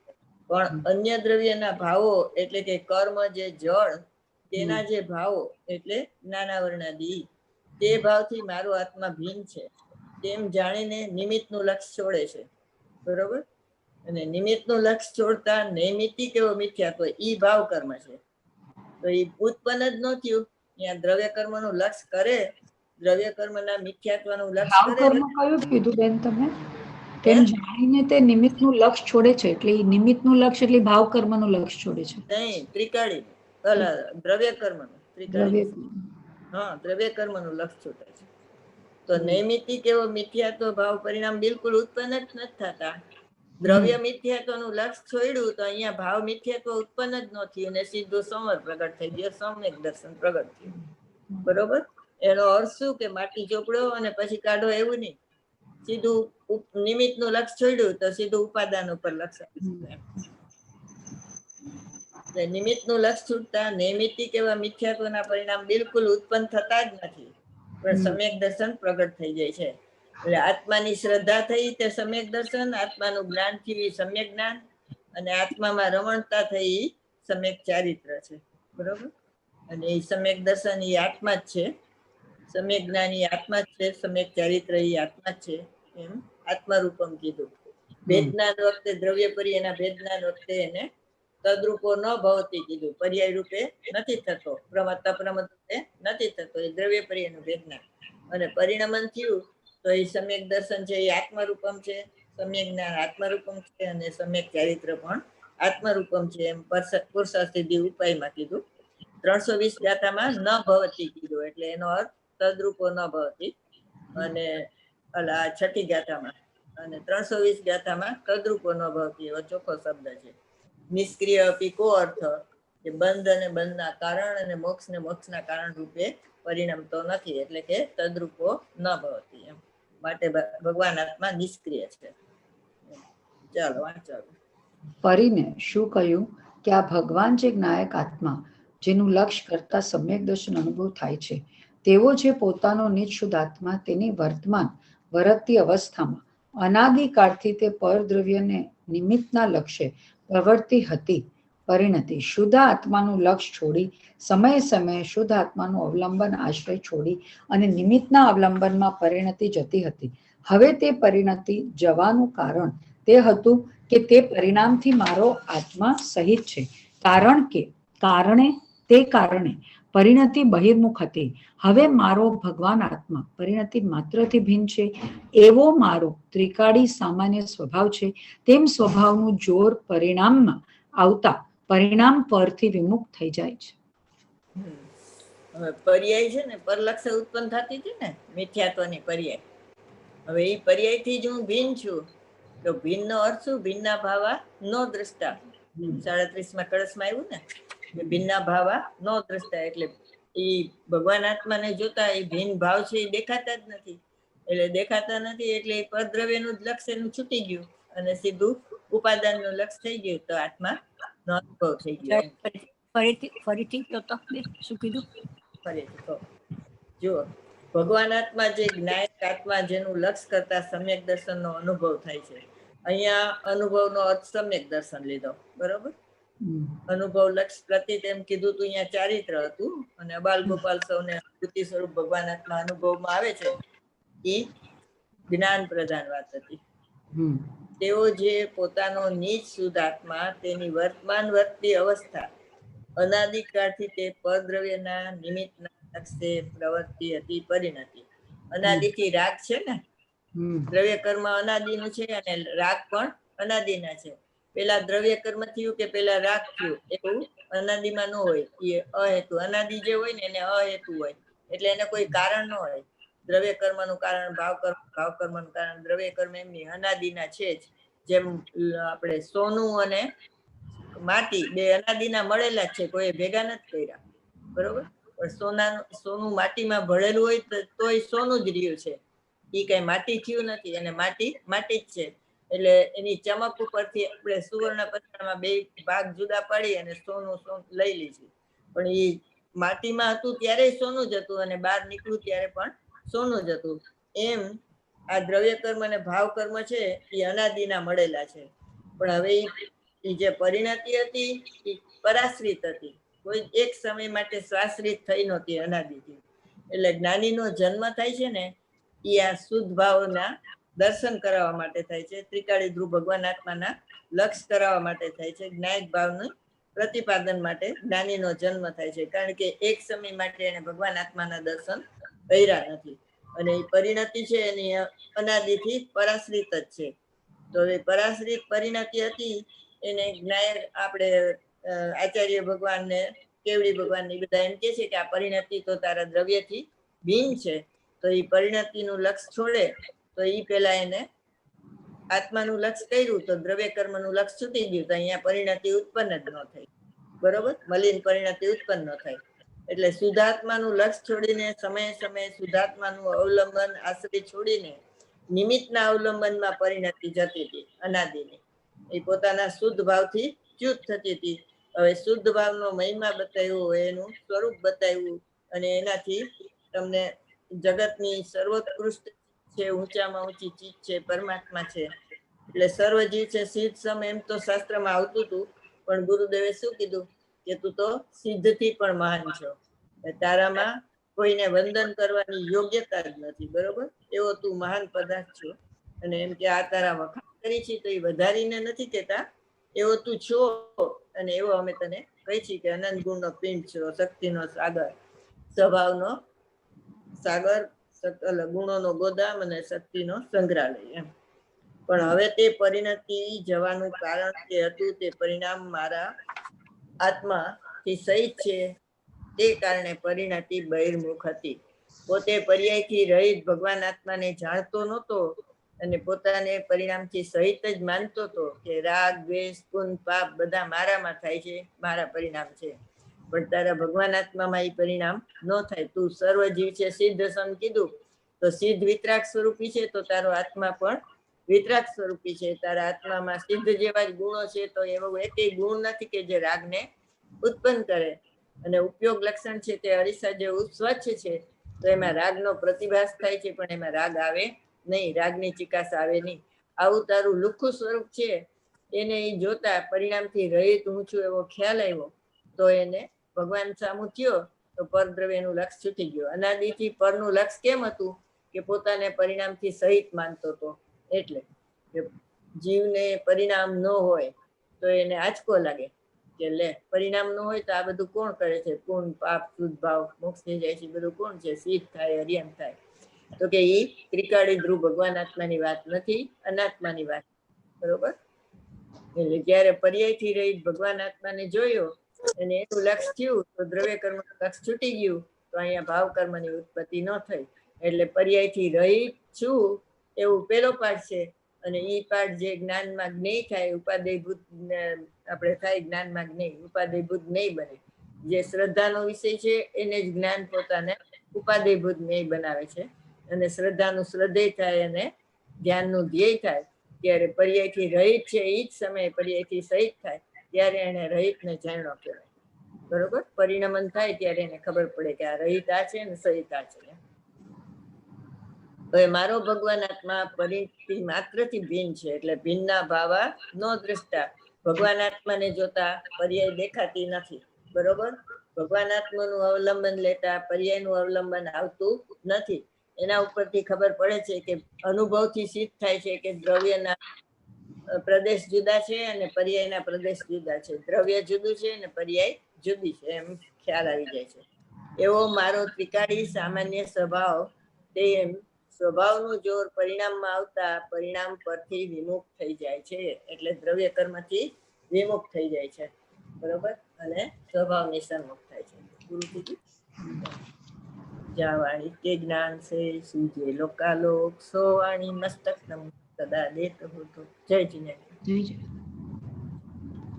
પણ અન્ય દ્રવ્યના ભાવો એટલે કે કર્મ જે જળ તેના જે ભાવો એટલે જ્ઞાનાવરણાદી તે ભાવથી મારો આત્મા ભિન્ન છે તેમ જાણીને નિમિત્તનું લક્ષ છોડે છે. બરોબર. અને નિમિત્તનું લક્ષ છોડતા નૈમિત્તિક એવો મિથ્યાત્વ ઈ ભાવ કર્મ છે. તો એ ઉત્પન્ન જ ન થયું. અહીંયા દ્રવ્ય કર્મનું લક્ષ કરે, દ્રવ્ય કર્મના મિથ્યાત્વનું લક્ષ કરે. કયું કીધું બેન તમે? તેમ જાણીને તે નિમિત્તનું લક્ષ છોડે છે. એટલે નિમિત્તનું લક્ષ એટલે ભાવ કર્મનું લક્ષ છોડે છે. નહીં, ત્રિકાળી દ્રવ્ય કર્મનું ત્રિકાળી. હા, દ્રવ્ય કર્મનું લક્ષ છોડે છે. તો નૈમિત્તિક એવો મિથ્યાત્વ ભાવ પરિણામ બિલકુલ ઉત્પન્ન જ નથી થતા. દ્રવ્ય મિથ્યાત્વનું લક્ષ છોડ્યું તો અહીંયા ભાવ મિથ્યાત્વ ઉત્પન્ન જ ન થયું ને સીધું સમર પ્રગટ થઈ ગયો, સમ્યક દર્શન પ્રગટ થયું. બરોબર. એનો અર્થ શું કે માટી ચોપડો અને પછી કાઢો એવું નહીં, સીધું નિમિત્તનું લક્ષ છોડ્યું તો સીધું ઉપાદાન ઉપર લક્ષ આવે. નિમિત્તનું લક્ષ છૂટતા નૈમિત્તિક એવા મિથ્યાત્વના પરિણામ બિલકુલ ઉત્પન્ન થતા જ નથી, પણ સમ્યક દર્શન પ્રગટ થઈ જાય છે. એટલે આત્માની શ્રદ્ધા થઈ તે સમ્યક દર્શન, આત્માનું જ્ઞાન થયું સમ્યક જ્ઞાન, અને આત્મામાં રમણતા થઈ સમ્યક ચારિત્ર છે. બરોબર. અને એ સમ્યક દર્શન એ આત્મા જ છે, સમ્યક જ્ઞાન એ આત્મા જ છે, સમ્યક ચારિત્ર એ આત્મા જ છે. એમ આત્મરૂપમ કીધું. ભેદજ્ઞાન વખતે દ્રવ્ય પરી એના ભેદજ્ઞાન વખતે એને તદ્રૂપો ન ભવતી કીધું, પર્યાય રૂપે નથી થતો, પ્રમત નથી થતો, એ દ્રવ્ય પરી એનું ભેદજ્ઞાન. અને પરિણમન થયું તો એ સમ્યક દર્શન છે એ આત્મરૂપમ છે, સમ્યક જ્ઞાન આત્મરૂપમ છે, અને સમ્યક ચારિત્ર પણ આત્મરૂપમ છે, એમ પુરુષાર્થ સિદ્ધિ ઉપાયમાં કીધું. 320 ગાથામાં ન ભવતી કીધું, એટલે એનો અર્થ તદ્રૂપો ન ભવતી. અને છઠ્ઠી ગાથામાં અને 320 ગાથામાં તદ્રૂપો ન ભવતી એવો ચોખ્ખો શબ્દ છે. નિષ્ક્રિય અપીકો અર્થ કે બંધ અને બંધના કારણ અને મોક્ષ ને મોક્ષના કારણ રૂપે પરિણમતો નથી, એટલે કે તદ્રૂપો ન ભવતી એમ. માટે ભગવાન આત્મા નિષ્ક્રિય છે. ચાલો વાંચો. પરીને શું કહ્યું કે આ ભગવાન જે જ્ઞાયક આત્મા જેનું લક્ષ્ય કરતા સમ્યક દર્શન અનુભવ થાય છે, તેવો જે પોતાનો નિજ શુદ્ધ આત્મા તેની વર્તમાન વર્તતી અવસ્થામાં અનાદિકાળથી તે પરદ્રવ્યને નિમિત્તના લક્ષ્ય પ્રવૃત્તિ હતી પરિણતિ શુદ્ધ આત્માનું લક્ષ્ય છોડી સમયે સમયે શુદ્ધ આત્માનું અવલંબન આશ્રય છોડી અને નિમિત્તના અવલંબનમાં પરિણતિ જતી હતી. હવે તે પરિણતિ જવાનું કારણ તે હતું કે તે પરિણામથી મારો આત્મા સહિત છે, કારણે પરિણતિ બહિર્મુખ હતી. હવે મારો ભગવાન આત્મા પરિણતિ માત્રથી ભિન્ન છે એવો મારો ત્રિકાળી સામાન્ય સ્વભાવ છે, તેમ સ્વભાવનું જોર પરિણામમાં આવતા પરિણામ પરથી વિમુખ થઈ જાય છે. હવે પર્યાય છે ને પરલક્ષ ઉત્પન્ન થતી હતી ને મિથ્યાત્વની પર્યાય. હવે એ પર્યાયથી જ હું ભિન્ન છું, તો ભિન્નનો અર્થ શું? ભિન્ના ભાવા નો દ્રષ્ટા. 37માં કળશમાં આવ્યું ને કે ભિન્ના ભાવા નો દ્રષ્ટા, એટલે એ ભગવાન આત્માને જોતા એ ભિન્ન ભાવ છે એ દેખાતા જ નથી. એટલે દેખાતા નથી એટલે એ પરદ્રવ્યનું જ લક્ષ્ય એનું છૂટી ગયું અને સીધું ઉપાદાનનું લક્ષ્ય થઈ ગયું, તો આત્મા નો અનુભવ થઈ ગયો. ફરીથી શું કીધું? ફરીથી કહો. જુઓ, ભગવાન આત્મા જે જ્ઞાયક આત્મા જેનું લક્ષ્ય કરતા સમ્યક દર્શનનો અનુભવ થાય છે. અહીંયા અનુભવનો અર્થ સમ્યક દર્શન લીધો, બરોબર? અનુભવ લક્ષ્ય પ્રતિ એમ કીધું તું, અહીંયા ચારિત્ર હતું, અને અબાલ ગોપાલ સૌને અનુભૂતિ સ્વરૂપ ભગવાન આત્મા અનુભવમાં આવે છે એ જ્ઞાન પ્રધાન વાત હતી. તેઓ જે પોતાનો નિજ શુદ્ધ આત્મા તેની વર્તમાન વર્તતી અવસ્થા અનાદિકાળથી તે પરદ્રવ્યના નિમિત્તના લક્ષ્ય પ્રવૃત્તિ હતી પરિણતિ. અનાદિથી રાગ છે ને, દ્રવ્ય કર્મ અનાદિનું છે અને રાગ પણ અનાદિના છે. પેલા દ્રવ્ય કર્મ થયું કે પેલા રાગ થયું એવું અનાદિમાં ન હોય. એ અહેતુ અનાદિ જે હોય ને એને અહેતુ હોય, એટલે એને કોઈ કારણ ન હોય. દ્રવ્ય કર્મનું કારણ ભાવ કર્મનું કારણ દ્રવ્ય કર્મ એમની અનાદિના છે જ. જેમ આપણે સોનું અને માટી બે અનાદિના મળેલા જ છે, કોઈ ભેગા નથી કર્યા, બરોબર? પણ સોનું માટીમાં ભળેલું હોય તો એ સોનું જ રહ્યું છે, એ કઈ માટી થયું નથી, અને માટી જ છે. એટલે એની ચમક ઉપરથી આપણે સુવર્ણ પત્રમાં બે ભાગ જુદા પાડી અને સોનું લઈ લીધું, પણ એ માટીમાં હતું ત્યારે સોનું જ હતું અને બહાર નીકળ્યું ત્યારે પણ સોનું જ હતું. એમ આ દ્રવ્ય કર્મ અને ભાવ કર્મ છે એ અનાદિના મળેલા છે. પણ હવે એ જે પરિણતિ હતી એ પરાશ્રિત હતી, કોઈ એક સમય માટે સ્વાશ્રિત થઈ નહોતી અનાદિથી. એટલે જ્ઞાનીનો જન્મ થાય છે ને એ આ શુદ્ધ ભાવના દર્શન કરાવવા માટે થાય છે, ત્રિકાળી ધ્રુવ ભગવાન આત્માના લક્ષ્ય કરાવવા માટે થાય છે, જ્ઞાયક ભાવનું પ્રતિપાદન માટે જ્ઞાનીનો જન્મ થાય છે. કારણ કે એક સમય માટે એને ભગવાન આત્માના દર્શન કર્યા નથી, અને એ પરિણતિ છે એની અનાદિથી પરાશ્રિત જ છે. તો એ પરાશ્રિત પરિણતિ હતી એને જ્ઞાયક આપણે આચાર્ય ભગવાન ને કેવડી ભગવાન ને બધા એમ કે છે કે આ પરિણતિ તો તારા દ્રવ્યથી ભિન્ન છે, તો એ પરિણતિનું લક્ષ્ય છોડે તો એ પેલા એને આત્માનું લક્ષ્ય કર્યું તો દ્રવ્ય કર્મનું લક્ષ્ય છૂટી ગયું, તો અહીંયા પરિણતિ ઉત્પન્ન જ ન થઈ, બરોબર? મલિન પરિણતિ ઉત્પન્ન ન થાય. એટલે શુદ્ધાત્માનું લક્ષ્ય છોડીને સમયે સમયે શુદ્ધાત્માનું અવલંબન આશ્રય છોડીને નિમિત્તના અવલંબનમાં પરિણતિ જતી હતી અનાદિની. એ પોતાના શુદ્ધ ભાવથી ચ્યુત થતી હતી. હવે શુદ્ધ ભાવનો મહિમા બતાવ્યો, એનું સ્વરૂપ બતાવ્યું, અને એનાથી તમને જગતની સર્વોત્કૃષ્ટ છે, ઊંચામાં ઊંચી ચીજ છે, પરમાત્મા છે. એટલે સર્વજીવ છે સિદ્ધ સમ એમ તો શાસ્ત્રમાં આવતું હતું, પણ ગુરુદેવે શું કીધું કે તું તો સિદ્ધથી પણ મહાન છો, તારામાં કોઈને વંદન કરવાની યોગ્યતા જ નથી, બરોબર? એવો તું મહાન પદાર્થ છો. અને એમ કે આ તારા વખાણ કરી છે તો એ વધારીને નથી કહેતા, એવો તું છો અને એવો અમે તને કહી છીએ કે અનંત ગુણનો પિંડ છો, શક્તિનો સાગર, સ્વભાવનો સાગર, ગુણોનો ગોદામ અને શક્તિનો સંગ્રહાલય એમ. પણ હવે તે પરિણતિ જવાનું કારણ જે હતું તે પરિણામ મારા આત્માથી સહિત છે, તે કારણે પરિણતિ બહિર્મુખ હતી. પોતે પર્યાયથી રહિત ભગવાન આત્માને જાણતો નહોતો અને પોતાને પરિણામથી સહિત જ માનતો હતો કે રાગ, દ્વેષ, પુણ્ય, પાપ બધા મારામાં થાય છે, મારા પરિણામ છે. પણ તારા ભગવાન આત્મામાં એ પરિણામ ન થાય. તું સર્વજીવ છે સિદ્ધ સમ કીધું તો સિદ્ધ વિતરાગ સ્વરૂપી છે, તો તારો આત્મા પણ વિતરાગ સ્વરૂપી છે. તારા આત્મામાં સિદ્ધ જેવા જ ગુણો છે, તો એવો એકેય ગુણ નથી કે જે રાગને ઉત્પન્ન કરે. અને ઉપયોગ લક્ષણ છે તે અરીસા જેવું સ્વચ્છ છે, તો એમાં રાગનો પ્રતિભાસ થાય છે, પણ એમાં રાગ આવે નહીં, રાગની ચિકાસ આવે નહીં. આવું તારું લુખ્ખું સ્વરૂપ છે, એને એ જોતા પરિણામથી રહિત હું છું એવો ખ્યાલ આવ્યો, તો એને ભગવાન સામું થયો તો પરદ્રવ્યનું લક્ષ છૂટી ગયું. અનાદિથી પરનું લક્ષ કેમ હતું કે પોતાને પરિણામથી સહિત માનતો હતો. એટલે જીવને પરિણામ ન હોય તો એને આંચકો લાગે કે લે પરિણામ ન હોય તો આ બધું કોણ કરે છે, પૂર્ણ પાપ શુદ્ધ ભાવ મોક્ષ થઈ જાય છે, બધું કોણ છે, સિદ્ધ થાય, હરિયમ થાય. તો કે એ ત્રિકાળી ધ્રુવ ભગવાન આત્માની વાત નથી, અનાત્માની વાત. બરોબર. એટલે જયારે પર્યાયથી રહિત ભગવાન આત્માને જોયો અને એનું લક્ષ થયું તો દ્રવ્ય કર્મનું લક્ષ છૂટી ગયું, તો અહીંયા ભાવ કર્મની ઉત્પત્તિ ન થઈ. એટલે પર્યાયથી રહિત છું એવું પેલો પાઠ છે. અને એ પાઠ જે જ્ઞાનમાં જ્ઞેય થાય, ઉપાદેયભૂત આપણે થાય જ્ઞાનમાં જ્ઞેય, ઉપાદેયભૂત જ્ઞેય બને. જે શ્રદ્ધાનો વિષય છે એને જ જ્ઞાન પોતાને ઉપાદેયભૂત જ્ઞેય બનાવે છે. અને શ્રદ્ધાનું શ્રદ્ધેય થાય અને ધ્યાનનું ધ્યેય થાય. ત્યારે પર્યાયથી રહિત છે એ જ સમયે પર્યાયથી સહિત થાય, ત્યારે એને રહિતને જાણ્યો કહેવાય. બરોબર. પરિણમન થાય ત્યારે એને ખબર પડે કે આ રહિત આ છે ને સહિત આ છે. હવે મારો ભગવાન આત્મા પરિણતિ માત્રથી ભિન્ન છે, એટલે ભિન્ના ભાવા નો દ્રષ્ટા. ભગવાન આત્માને જોતા પર્યાય દેખાતી નથી. બરોબર. ભગવાન આત્માનું અવલંબન લેતા પર્યાયનું અવલંબન આવતું નથી. એના ઉપરથી ખબર પડે છે કે અનુભવથી સિદ્ધ થાય છે કે દ્રવ્યના પ્રદેશ જુદા છે અને પર્યાયના પ્રદેશ જુદા છે. દ્રવ્ય જુદું છે અને પર્યાય જુદી છે, એમ ખ્યાલ આવી જાય છે. એવો મારો ત્રિકાળી સામાન્ય સ્વભાવ, તેમ સ્વભાવનું જોર પરિણામમાં આવતા પરિણામ પરથી વિમુખ થઈ જાય છે. એટલે દ્રવ્ય કર્મથી વિમુખ થઈ જાય છે. બરોબર. અને સ્વભાવની સન્મુખ થાય છે. પૂરું કીધું. જાવાણી તે જ્ઞાન છે સૂજે લોકાલોક, સો વાણી મસ્તક સદા દેત હોતો. જય જીનેન્દ્ર. જય જય.